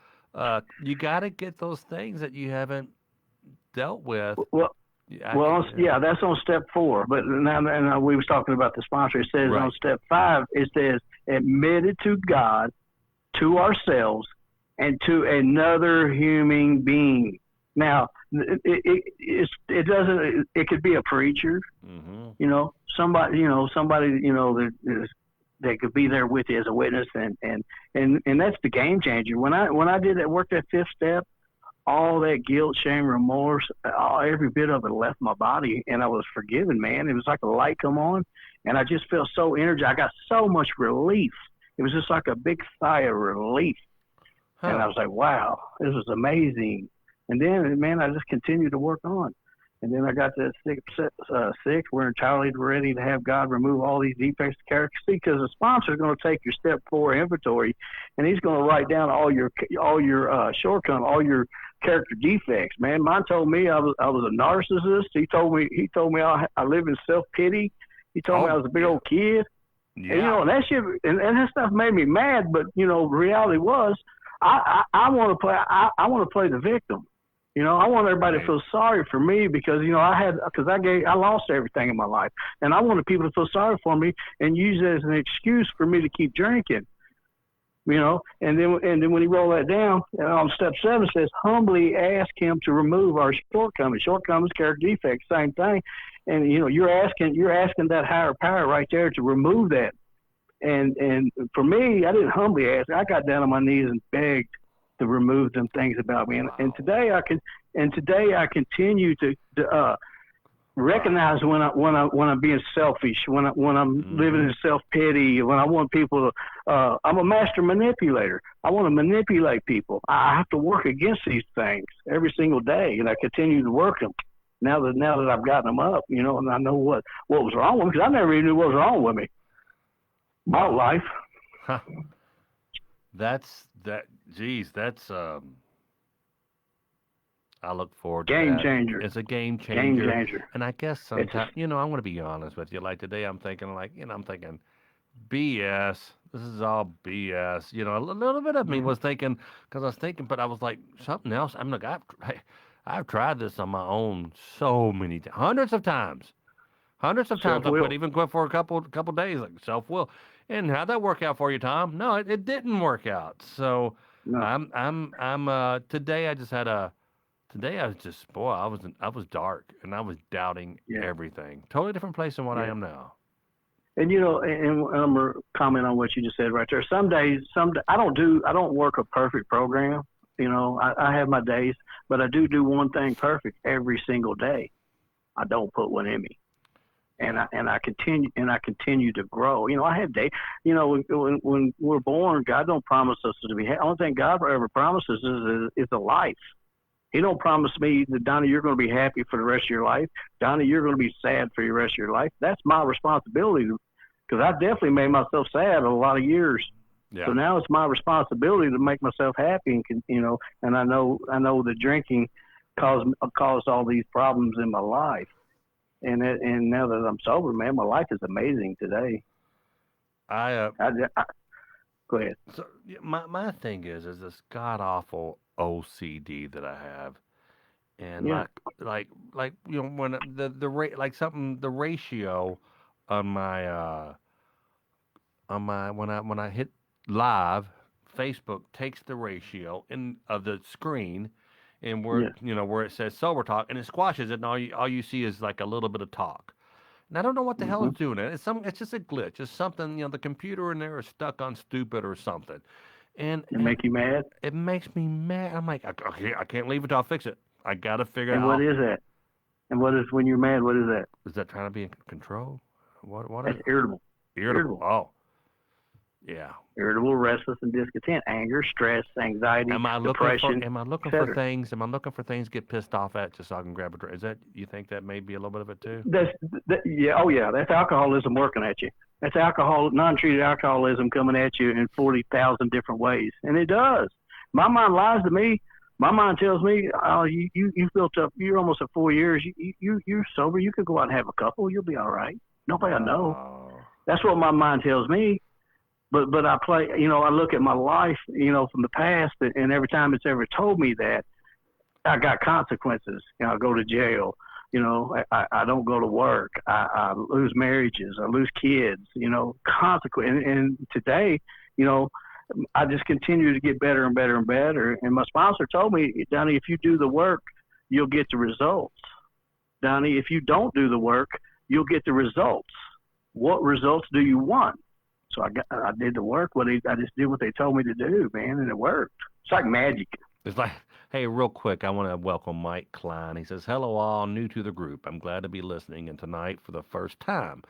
you got to get those things that you haven't dealt with. That's on step 4. But now we was talking about the sponsor. It says on step 5, it says admitted to God, to ourselves, and to another human being. Now, it doesn't. It could be a preacher, somebody, that could be there with you as a witness, and that's the game changer. When I did that work, that 5th step, all that guilt, shame, remorse, every bit of it left my body, and I was forgiven, man. It was like a light come on, and I just felt so energized. I got so much relief. It was just like a big sigh of relief. Huh. And I was like, wow, this was amazing. And then, man, I just continued to work on. And then I got to 6, we're entirely ready to have God remove all these defects of character. See, because the sponsor is going to take your step 4 inventory, and he's going to write down all your shortcomings, all your character defects. Man, mine told me I was a narcissist. He told me I live in self-pity. He told me I was a big old kid. Yeah. And that shit, and that stuff made me mad. But reality was, I want to play. I want to play the victim. I want everybody to feel sorry for me because I lost everything in my life, and I wanted people to feel sorry for me and use it as an excuse for me to keep drinking. And then when he rolled that down on step 7, it says humbly ask him to remove our shortcomings, character defects, same thing. And you're asking that higher power right there to remove that. And for me, I didn't humbly ask. I got down on my knees and begged to remove them things about me. And today I continue to recognize when I'm being selfish, when I'm living in self-pity, when I want people to, I'm a master manipulator. I want to manipulate people. I have to work against these things every single day, and I continue to work them. Now that I've gotten them up, you know, and I know what was wrong with me, because I never even knew what was wrong with me. My life. Huh. That's. I look forward to Game that. changer. It's a game Game changer. changer. And I guess sometimes, you know, I'm going to be honest with you. Like today, I'm thinking, like, you know, I'm thinking, BS. This is all BS. You know, a little bit of me was thinking, because I was thinking, but I was like, something else. I'm like, I've tried this on my own so many times, hundreds of times. Hundreds of times. Self-will. I even quit for a couple days, like self will. And how'd that work out for you, Tom? No, it didn't work out. So No. today I just had a. Today I was just boy, I was dark and I was doubting everything. Totally different place than what I am now. And you know, and I'm gonna comment on what you just said right there. Some days I don't work a perfect program. You know, I have my days, but I do one thing perfect every single day. I don't put one in me, and I continue to grow. You know, I have days. You know, when we're born, God don't promise us to be. Only thing God ever promises is a life. He don't promise me that, Donnie, you're going to be happy for the rest of your life. Donnie, you're going to be sad for the rest of your life. That's my responsibility, because I definitely made myself sad a lot of years. Yeah. So now it's my responsibility to make myself happy, and you know. And I know that drinking caused all these problems in my life. And now that I'm sober, man, my life is amazing today. Go ahead. So my thing is this god awful OCD that I have, and like you know, when the ratio on my when I hit live, Facebook takes the ratio of the screen, and where it says sober talk, and it squashes it, and all you see is like a little bit of talk. And I don't know what the hell is doing it. It's just a glitch. It's something, you know, the computer in there is stuck on stupid or something. And it make you mad? It makes me mad. I'm like, I can't leave it till I fix it. I gotta figure it out. And what is that? And what is, when you're mad, what is that? Is that trying to be in control? What That's irritable. Irritable. Oh. Yeah. Irritable, restless, and discontent, anger, stress, anxiety, depression. Am I looking for things to get pissed off at just so I can grab a drink? Is that, you think that may be a little bit of it too? That's alcoholism working at you. That's non-treated alcoholism coming at you in 40,000 different ways, and it does. My mind lies to me. My mind tells me, "Oh, you built up. You're almost at 4 years. You're sober. You could go out and have a couple. You'll be all right. Nobody will know." That's what my mind tells me. But I play, you know, I look at my life, you know, from the past, and every time it's ever told me that, I got consequences. You know, I go to jail. You know, I don't go to work. I lose marriages. I lose kids. You know, consequence. And today, you know, I just continue to get better and better and better. And my sponsor told me, Donnie, if you do the work, you'll get the results. Donnie, if you don't do the work, you'll get the results. What results do you want? So I did the work. I just did what they told me to do, man, and it worked. It's like magic. It's like, hey, real quick, I want to welcome Mike Klein. He says, hello, all new to the group. I'm glad to be listening, and tonight, for the first time,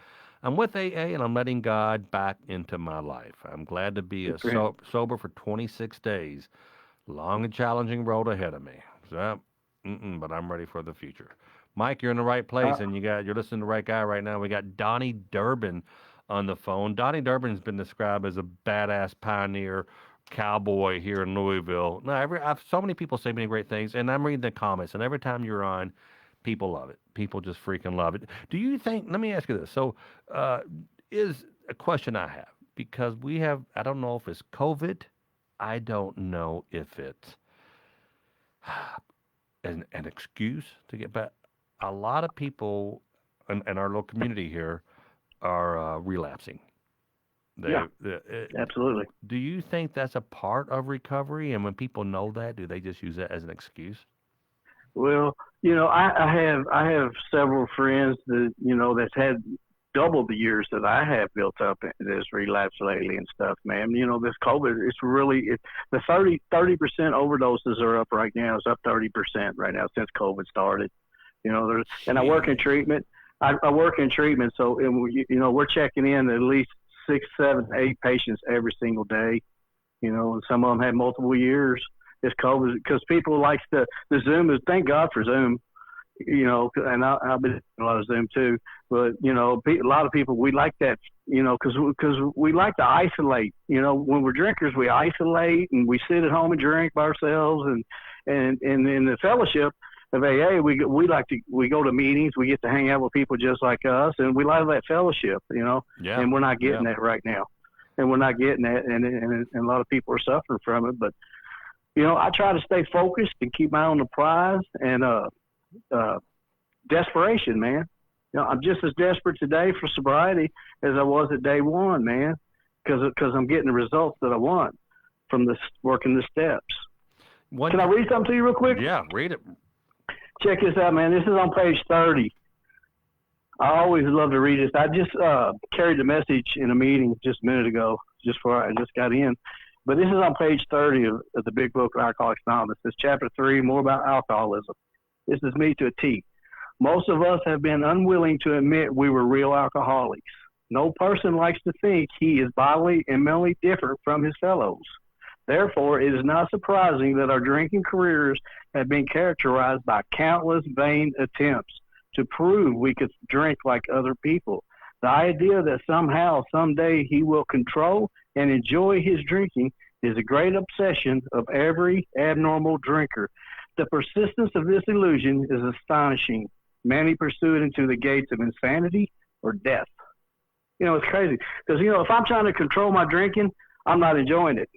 I'm with AA, and I'm letting God back into my life. I'm glad to be sober for 26 days. Long and challenging road ahead of me. So, but I'm ready for the future. Mike, you're in the right place, and you're listening to the right guy right now. We got Donnie Durbin on the phone. Donnie Durbin's been described as a badass pioneer cowboy here in Louisville. No, so many people say many great things, and I'm reading the comments, and every time you're on, people love it. People just freaking love it. Do you think, let me ask you this. So, is a question I have, because we have, I don't know if it's COVID. I don't know if it's an excuse to get back. A lot of people in our little community here are relapsing. Absolutely. Do you think that's a part of recovery? And when people know that, do they just use that as an excuse? Well, you know, I have several friends that, you know, that's had double the years that I have built up this relapse lately and stuff, man. You know, this COVID, the 30% overdoses are up right now. It's up 30% right now since COVID started. And I work in treatment. I work in treatment, so we're checking in at least 6, 7, 8 patients every single day. And some of them had multiple years. It's COVID because people like the Zoom is. Thank God for Zoom. And I've been doing a lot of Zoom too. But a lot of people we like that. Because we like to isolate. When we're drinkers, we isolate and we sit at home and drink by ourselves. And in the fellowship of AA, we go to meetings. We get to hang out with people just like us, and we like that fellowship. Yeah. And we're not getting that right now. And we're not getting that, and a lot of people are suffering from it. But I try to stay focused and keep my eye on the prize. And desperation, man. I'm just as desperate today for sobriety as I was at day one, man, because I'm getting the results that I want from this working the steps. Can I read something to you real quick? Yeah, read it. Check this out, man. This is on page 30. I always love to read this. I just carried the message in a meeting just a minute ago, just before I just got in. But this is on page 30 of the big book, Alcoholics Anonymous. It's chapter 3, more about alcoholism. This is me to a T. Most of us have been unwilling to admit we were real alcoholics. No person likes to think he is bodily and mentally different from his fellows. Therefore, it is not surprising that our drinking careers have been characterized by countless vain attempts to prove we could drink like other people. The idea that somehow, someday he will control and enjoy his drinking is a great obsession of every abnormal drinker. The persistence of this illusion is astonishing. Many pursue it into the gates of insanity or death. It's crazy. Because, if I'm trying to control my drinking, I'm not enjoying it.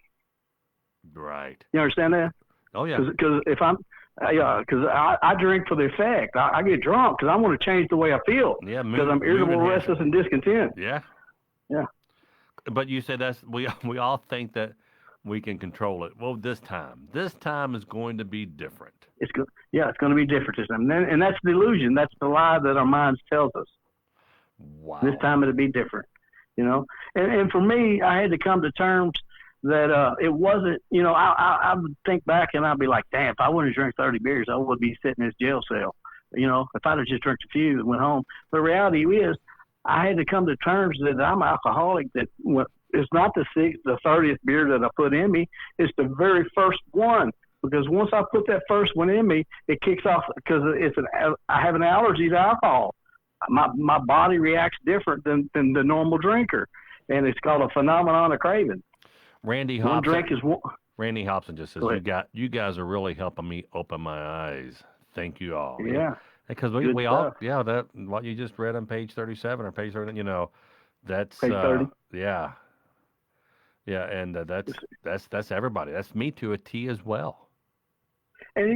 Right. You understand that? Oh, yeah. Because if I'm, because I drink for the effect. I get drunk because I want to change the way I feel. Yeah, because I'm irritable, restless, and discontent. Yeah. Yeah. But you said we all think that we can control it. Well, this time is going to be different. It's going to be different this time, and that's the illusion. That's the lie that our minds tells us. Wow. This time it'll be different, And for me, I had to come to terms that it wasn't. I would think back and I'd be like, damn, if I wouldn't have drank 30 beers, I would be sitting in this jail cell. If I'd have just drank a few and went home. But the reality is, I had to come to terms that I'm alcoholic. That it's not the 30th beer that I put in me. It's the very first one. Because once I put that first one in me, it kicks off because I have an allergy to alcohol. My body reacts different than the normal drinker, and it's called a phenomenon of craving. Randy Hobson. One drink is one. Randy Hobson just says you guys are really helping me open my eyes. Thank you all. Yeah. Because we all that what you just read on page 37 or page 30, that's page 30. Yeah, and that's everybody. That's me to a T as well. And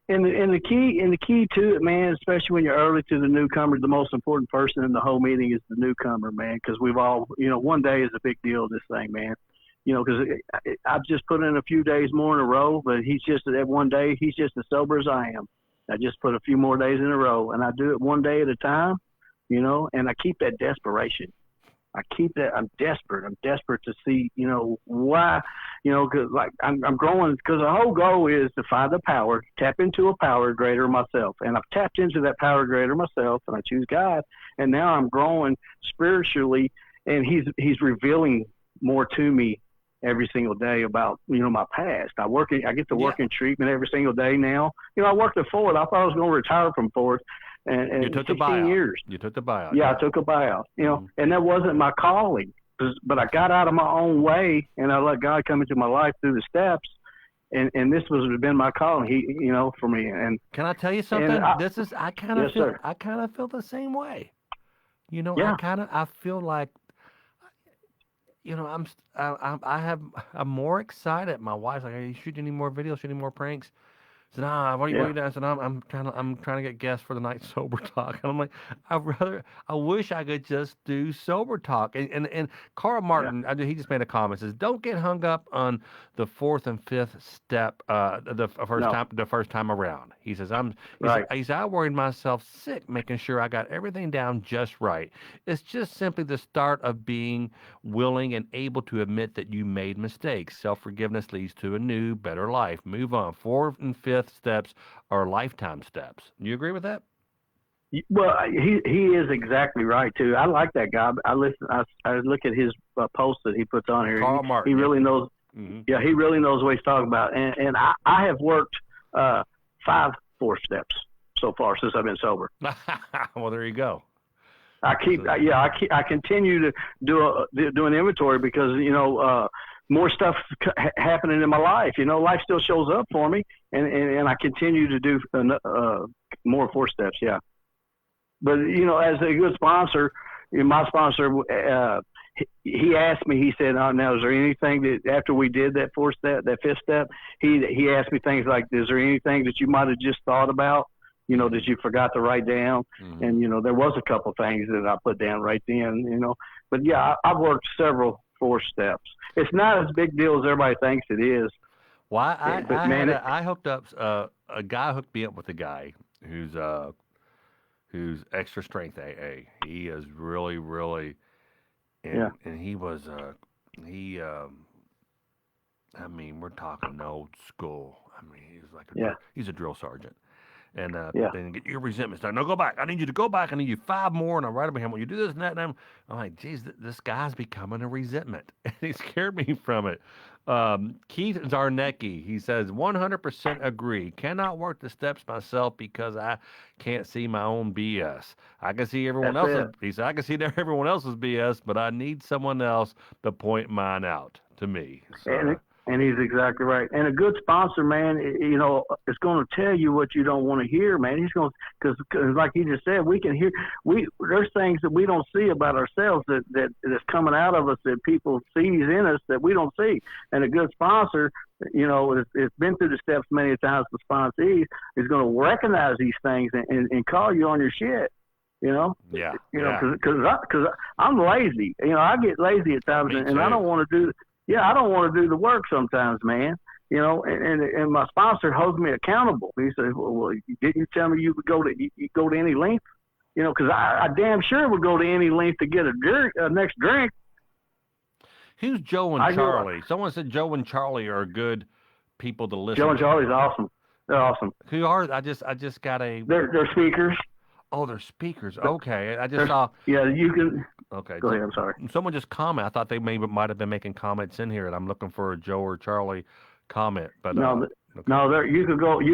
the key to it, man, especially when you're early to the newcomer, the most important person in the whole meeting is the newcomer, man, because we've all, one day is a big deal, this thing, man. Because I've just put in a few days more in a row, but he's just that one day, he's just as sober as I am. I just put a few more days in a row, and I do it one day at a time, and I keep that desperation. I keep that. I'm desperate. I'm desperate to see, why, because I'm growing, because the whole goal is to find a power, tap into a power greater myself. And I've tapped into that power greater myself, and I choose God. And now I'm growing spiritually, and he's revealing more to me every single day about, my past. I get to work in treatment every single day now. I worked at Ford. I thought I was going to retire from Ford. And you took 16 the buyout. years. You took the buyout. Yeah, I took a buyout. And that wasn't my calling, but I got out of my own way, and I let God come into my life through the steps. And this would have been my calling. He, for me. And can I tell you something? I kind of feel the same way. I feel like, I'm more excited. My wife's like, "Are you shooting any more videos? Shooting more pranks?" I said, "Nah, what are you doing?" I said, I'm trying to get guests for the night sober talk. And I'm like, I wish I could just do sober talk. And Carl Martin, he just made a comment, says, "Don't get hung up on the fourth and fifth step, the first time around." He says, I worried myself sick making sure I got everything down just right. It's just simply the start of being willing and able to admit that you made mistakes. Self-forgiveness leads to a new, better life. Move on. Fourth and fifth fifth steps are lifetime steps. You agree with that? Well, he is exactly right too. I like that guy. I listen. I look at his posts that he puts on here. Carl Martin. He really knows. Mm-hmm. Yeah, he really knows what he's talking about. And I have worked 5 4-steps so far since I've been sober. Well, there you go. I continue to do an inventory because more stuff happening in my life. Life still shows up for me, and I continue to do more 4-steps. Yeah. But, as a good sponsor, my sponsor, he asked me, he said, "Oh, now, is there anything that after we did that 4-step, that 5th step, he asked me things like, is there anything that you might have just thought about, that you forgot to write down?" Mm-hmm. And, there was a couple things that I put down right then, But, yeah, I've worked several 4-steps. It's not as big deal as everybody thinks it is. Well, I hooked up, a guy hooked me up with a guy who's extra strength AA. He is really, really, and he was, I mean, we're talking old school. I mean, he's like he's a drill sergeant. And then get your resentment started. No, go back. I need you to go back. I need you 5 more. And I'm right up him. When you do this and that, and I'm like, geez, this guy's becoming a resentment. And he scared me from it. Keith Zarnecki, he says, 100% agree. Cannot work the steps myself because I can't see my own BS. I can see everyone else's. He said, I can see everyone else's BS, but I need someone else to point mine out to me. So, and he's exactly right. And a good sponsor, man, is going to tell you what you don't want to hear, man. He's going to, because like he just said, we can hear, there's things that we don't see about ourselves that's coming out of us that people sees in us that we don't see. And a good sponsor, it's been through the steps many times. The sponsee is going to recognize these things and call you on your shit. Yeah. Because I'm lazy. I get lazy at times, and I don't want to do. Yeah, I don't want to do the work sometimes, man. And my sponsor holds me accountable. He says, "Well, didn't you tell me you would go to any length? Because I damn sure would go to any length to get a next drink." Who's Joe and Charlie? Someone said Joe and Charlie are good people to listen. Joe and Charlie's awesome. They're awesome. Who are? I just got a. They're speakers. Oh, they're speakers. Okay, I just saw. Yeah, you can. Okay. Go ahead. I'm sorry. Someone just commented. I thought they might have been making comments in here, and I'm looking for a Joe or Charlie comment. But no, okay. No. You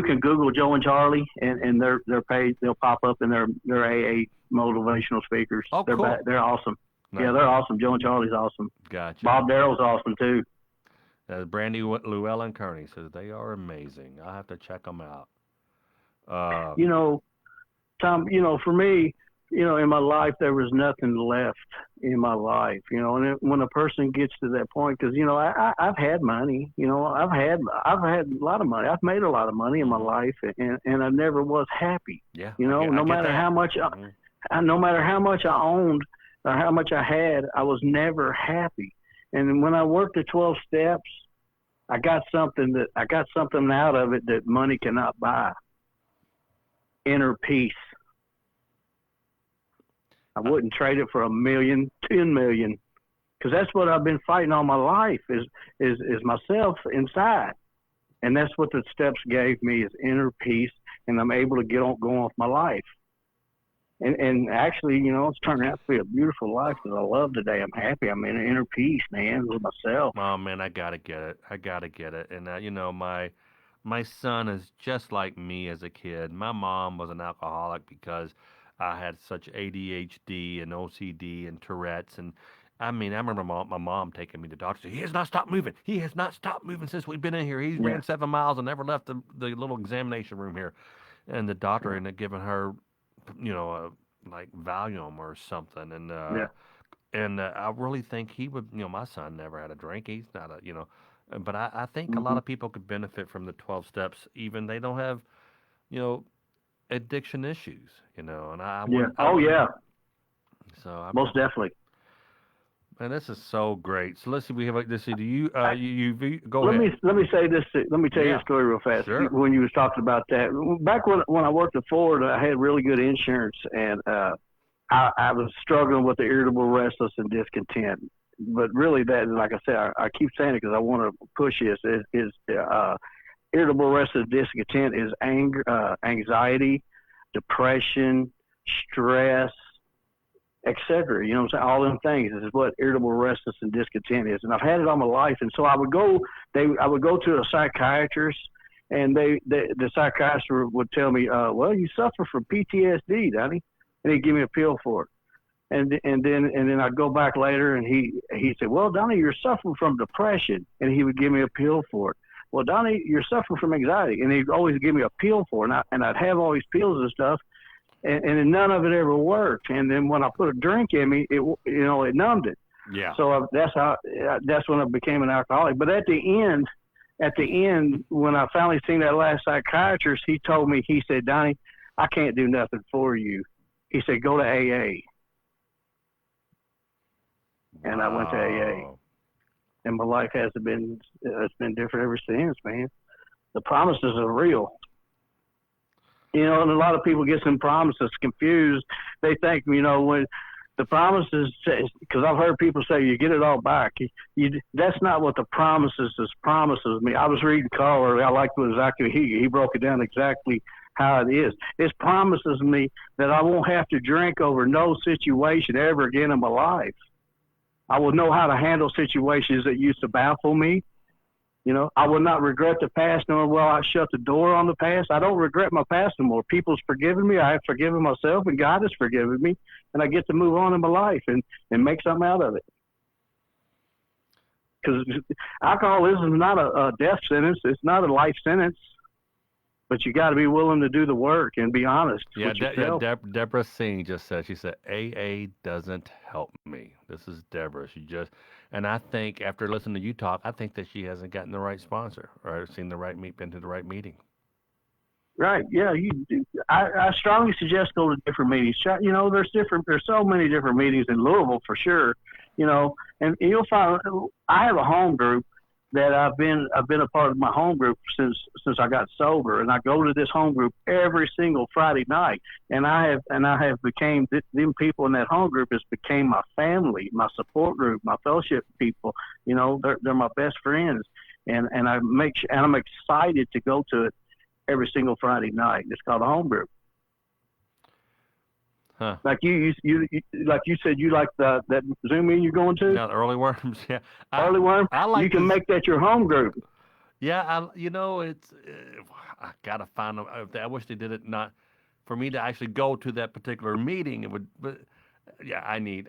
can Google Joe and Charlie, and their page. They'll pop up, and they're AA motivational speakers. Oh, cool. They're awesome. Nice. Yeah, they're awesome. Joe and Charlie's awesome. Gotcha. Bob Darrell's awesome too. Brandy Llewellyn Kearney says they are amazing. I'll have to check them out. Tom, for me, in my life, there was nothing left in my life, and when a person gets to that point, because, I've had money, I've had a lot of money. I've made a lot of money in my life, and I never was happy. Yeah. No matter how much I owned or how much I had, I was never happy. And when I worked the 12 steps, I got something out of it that money cannot buy. Inner peace. I wouldn't trade it for $1 million, $10 million, because that's what I've been fighting all my life is myself inside, and that's what the steps gave me is inner peace, and I'm able to go on with my life, and actually, it's turning out to be a beautiful life that I love today. I'm happy. I'm in inner peace, man, with myself. Oh man, I gotta get it, and my son is just like me as a kid. My mom was an alcoholic because I had such ADHD and OCD and Tourette's. And I remember my mom taking me to the doctor. He has not stopped moving. He has not stopped moving since we've been in here. He's ran 7 miles and never left the little examination room here. And the doctor ended up giving her, like Valium or something. And I really think he would, my son never had a drink. He's not but I think a lot of people could benefit from the 12 steps, even they don't have, addiction issues, and I would. Yeah. So most definitely. Man, this is so great. So let's see. We have this. Do you? You go ahead. Let me say this. Let me tell you a story real fast. Sure. When you was talking about that, back when I worked at Ford, I had really good insurance, and I was struggling with the irritable, restless, and discontent. But really, that, like I said, I keep saying it because I want to push this. irritable, restless, discontent is anger, anxiety, depression, stress, etc. You know what I'm saying? All them things. This is what irritable, restless, and discontent is. And I've had it all my life. And so I would go to a psychiatrist, and the psychiatrist would tell me, well, you suffer from PTSD, Donnie. And he'd give me a pill for it. And then I'd go back later, and he said, well, Donnie, you're suffering from depression. And he would give me a pill for it. Well, Donnie, you're suffering from anxiety. And he'd always give me a pill for it. And I'd have all these pills and stuff. And none of it ever worked. And then when I put a drink in me, it numbed it. Yeah. So that's when I became an alcoholic. But at the end, when I finally seen that last psychiatrist, he told me, he said, Donnie, I can't do nothing for you. He said, go to AA. And I went to AA. And my life it's been different ever since, man. The promises are real. You know, and a lot of people get some promises confused. They think, you know, when the promises, because I've heard people say you get it all back. That's not what the promises promises me. I was reading Carl earlier. I liked what exactly he broke it down exactly how it is. It promises me that I won't have to drink over no situation ever again in my life. I will know how to handle situations that used to baffle me. You know, I will not regret the past, knowing, well, I shut the door on the past. I don't regret my past anymore. People's forgiven me. I have forgiven myself, and God has forgiven me. And I get to move on in my life and make something out of it. Because alcoholism is not a death sentence. It's not a life sentence. But you got to be willing to do the work and be honest with yourself. Deborah Singh just said, she said, AA doesn't help me. This is Deborah. And I think after listening to you talk, I think that she hasn't gotten the right sponsor or been to the right meeting. Right. Yeah. I strongly suggest go to different meetings. You know, there's so many different meetings in Louisville for sure. You know, and you'll find I have a home group that I've been a part of my home group since I got sober, and I go to this home group every single Friday night, and I have became them people in that home group has became my family, my support group, my fellowship people. You know, they're my best friends, and I'm excited to go to it every single Friday night. It's called a home group. Huh. Like you like you said, you like that Zoom meeting you're going to? Yeah, the early worms. Yeah, early worm. You can make that your home group. Yeah, it's. I gotta find them. I wish they did it not for me to actually go to that particular meeting. It would, but yeah, I need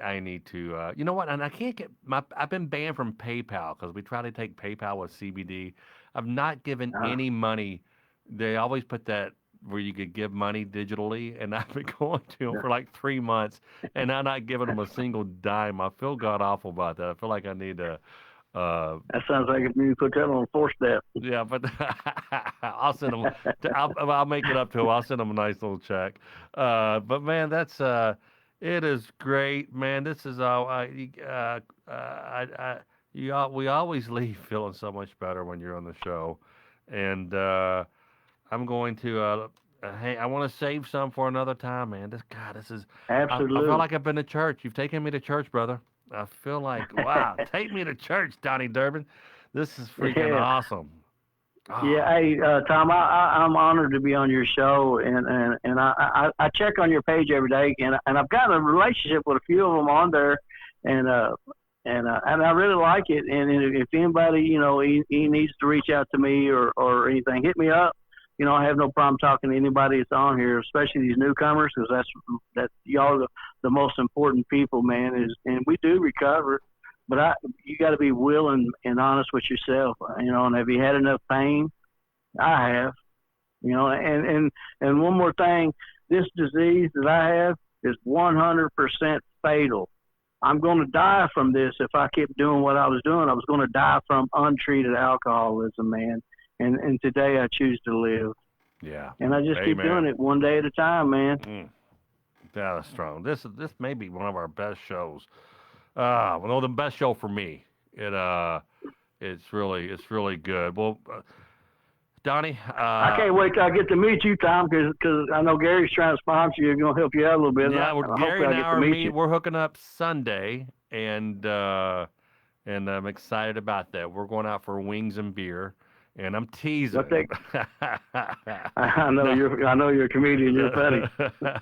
to. You know what? And I can't get I've been banned from PayPal because we try to take PayPal with CBD. I've not given any money. They always put that where you could give money digitally, and I've been going to them for like 3 months, and I'm not giving them a single dime. I feel god awful about that. I feel like I need to. That sounds like if you put that on a 4-step. Yeah, but I'll send them. I'll make it up to them. I'll send them a nice little check. But man, that's it is great, man. This is all. We always leave feeling so much better when you're on the show, and. I'm going to, hey, I want to save some for another time, man. This is, absolutely. I feel like I've been to church. You've taken me to church, brother. I feel like, wow, take me to church, Donnie Durbin. This is freaking awesome. Oh. Yeah, hey, Tom, I'm honored to be on your show, and I check on your page every day, and I've got a relationship with a few of them on there, and I really like it. And if anybody, you know, he needs to reach out to me or anything, hit me up. You know, I have no problem talking to anybody that's on here, especially these newcomers, because that's y'all are the most important people, man. And we do recover, but you got to be willing and honest with yourself. You know, and have you had enough pain? I have. You know, and one more thing, this disease that I have is 100% fatal. I'm going to die from this if I keep doing what I was doing. I was going to die from untreated alcoholism, man. And today I choose to live. Yeah. And I just keep doing it one day at a time, man. That is strong. This may be one of our best shows. Well, the best show for me. It's really good. Well, Donnie, I can't wait till I get to meet you, Tom, because I know Gary's trying to sponsor you. Going to help you out a little bit. Yeah, Gary and I we're hooking up Sunday, and I'm excited about that. We're going out for wings and beer, and I'm teasing. What they, I know No. you're a comedian. You're funny.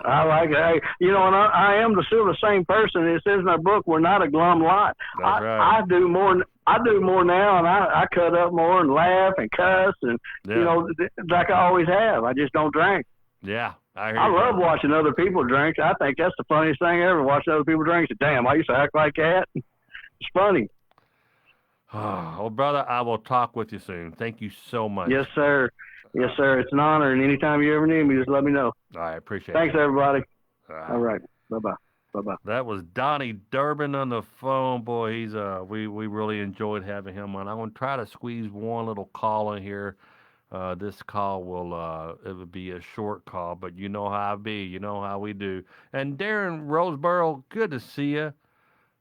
I like it. Hey, you know, and I am still the same person. It says in our book, we're not a glum lot. That's right. I do more. I do more now, and I cut up more and laugh and cuss, and you know, like I always have. I just don't drink. Yeah, I hear I you, love brother. watching other people drink. I think that's the funniest thing ever. Watching other people drink. Damn, I used to act like that. It's funny. Oh, brother, I will talk with you soon. Thank you so much. Yes, sir. Yes, sir. It's an honor, and anytime you ever need me, just let me know. I appreciate Thanks, it. everybody. All All right. Bye-bye. Bye-bye. That was Donnie Durbin on the phone. Boy, he's we really enjoyed having him on. I'm gonna try to squeeze one little call in here. This call will it would be a short call, but you know how I be, you know how we do. And Darren Roseboro, good to see you.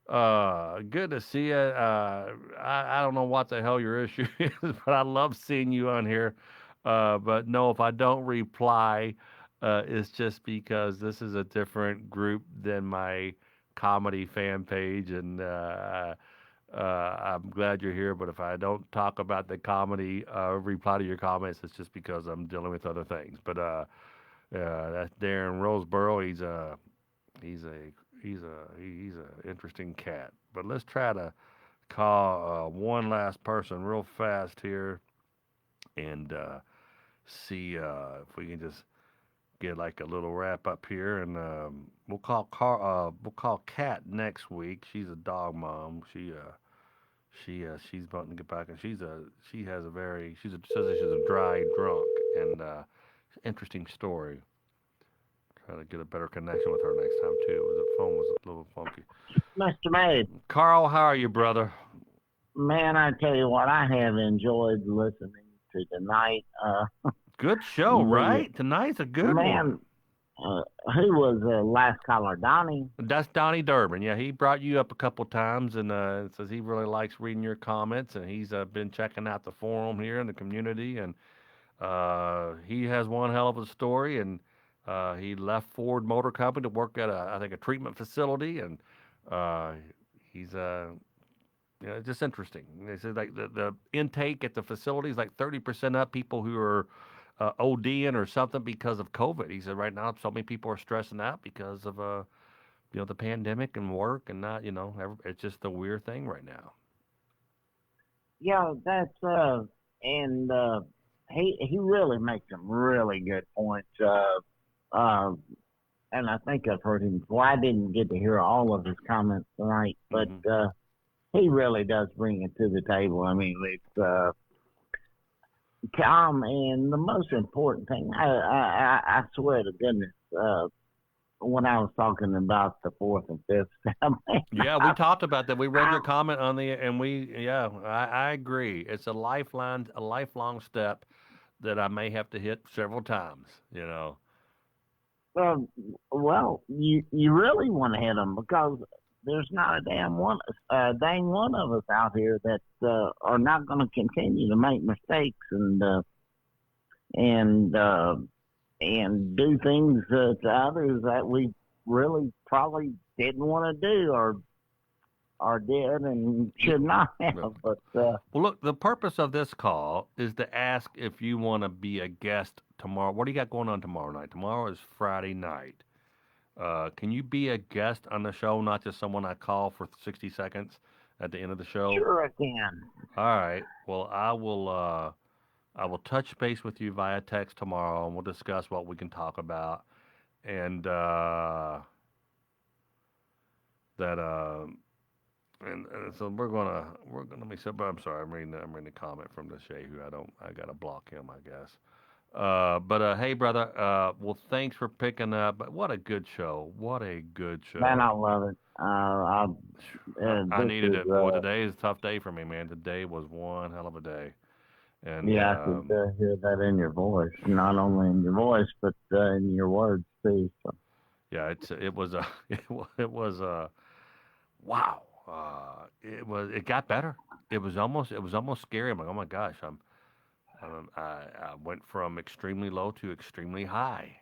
Good to see you. I don't know what the hell your issue is, but I love seeing you on here. But no, if I don't reply, it's just because this is a different group than my comedy fan page, and I'm glad you're here. But if I don't talk about the comedy, reply to your comments, it's just because I'm dealing with other things. But that's Darren Roseboro. He's a he's a interesting cat. But let's try to call one last person real fast here and see if we can just get like a little wrap up here. And we'll call Kat next week. She's a dog mom. She's wanting to get back, and she has a very says that she's a dry drunk, and interesting story. Try to get a better connection with her next time too. The phone was a little funky. Mr. Mabe, Carl, how are you, brother? man, I tell you what, I have enjoyed listening to tonight. Good show, right? Tonight's a good man, one. Who was the last caller? Donnie? That's Donnie Durbin. Yeah, he brought you up a couple times and says he really likes reading your comments, and he's been checking out the forum here in the community, and he has one hell of a story, and he left Ford Motor Company to work at I think a treatment facility, and he's it's just interesting. They said like the intake at the facility is like 30% up. People who are ODing or something because of COVID. He said right now so many people are stressing out because of the pandemic and work and not it's just a weird thing right now. Yeah, that's and he really makes some really good points. And I think I've heard him before. I didn't get to hear all of his comments tonight, but he really does bring it to the table. I mean, it's calm, and the most important thing, I swear to goodness, when I was talking about the fourth and fifth, yeah, we talked about that. We read your comment on and I agree. It's a lifelong step that I may have to hit several times. Well, you really want to hit them because there's not a dang one of us out here that are not going to continue to make mistakes and do things to others that we really probably didn't want to do or did and should not have. But well, look, the purpose of this call is to ask if you want to be a guest tomorrow. What do you got going on tomorrow night? Tomorrow is Friday night. Can you be a guest on the show, not just someone I call for 60 seconds at the end of the show? Sure, I can. All right. Well, I will touch base with you via text tomorrow, and we'll discuss what we can talk about. And so we're gonna let me say. But I'm sorry, I'm reading a comment from the Shay who I gotta block him, I guess. But hey, brother. Well, thanks for picking up. But what a good show! What a good show! Man, I love it. I needed it. Boy, today is a tough day for me, man. Today was one hell of a day. And yeah, I could hear that in your voice. Not only in your voice, but in your words too. So. Yeah, it was wow. It got better. It was almost scary. I'm like, oh my gosh, I went from extremely low to extremely high,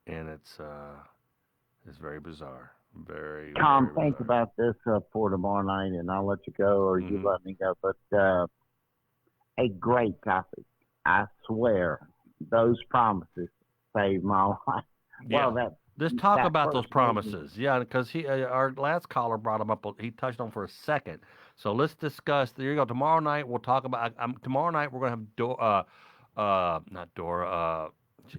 and it's very bizarre. Very. Tom, very think bizarre. about this for tomorrow night, and I'll let you go, or you let me go. But a great topic. I swear, those promises saved my life. Yeah. Well, Let's talk that about those first movie, promises. Yeah, because our last caller brought them up. He touched on for a second. So let's discuss. There you go. Tomorrow night we'll talk about. Tomorrow night we're gonna have not Dora.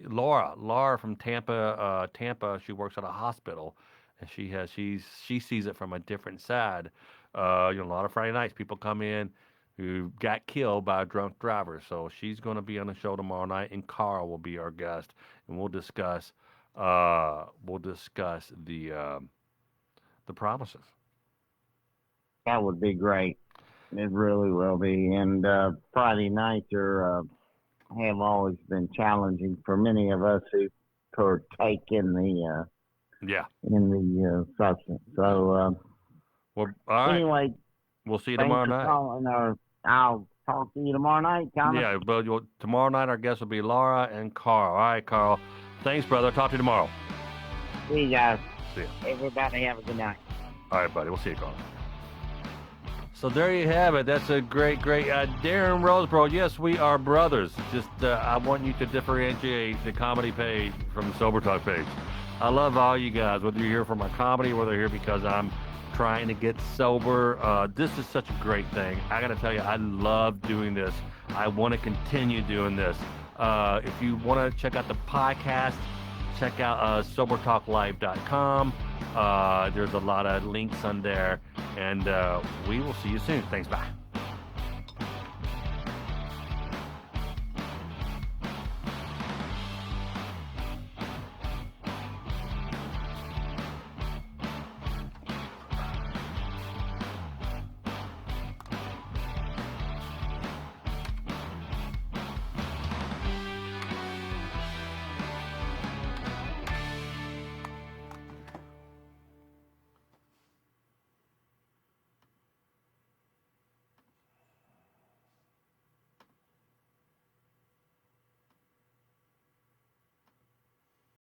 Laura from Tampa. Tampa. She works at a hospital, and she sees it from a different side. A lot of Friday nights people come in who got killed by a drunk driver. So she's going to be on the show tomorrow night, and Carl will be our guest, and we'll discuss the promises. that would be great. It really will be. And Friday nights have always been challenging for many of us who partake Yeah. in the substance. So Well, all right. anyway, We'll see you thanks tomorrow for night. calling. I'll talk to you tomorrow night, Thomas. Yeah, but tomorrow night our guests will be Laura and Carl. All right, Carl. Thanks, brother. Talk to you tomorrow. See you guys. See ya. Everybody have a good night. All right, buddy. We'll see you, Carl. So there you have it. That's a great. Darren Roseborough. Yes, we are brothers. Just I want you to differentiate the comedy page from the Sober Talk page. I love all you guys, whether you're here for my comedy, whether you're here because I'm trying to get sober. This is such a great thing. I got to tell you, I love doing this. I want to continue doing this. If you want to check out the podcast, check out sobertalklive.com. There's a lot of links on there, and we will see you soon. Thanks, bye.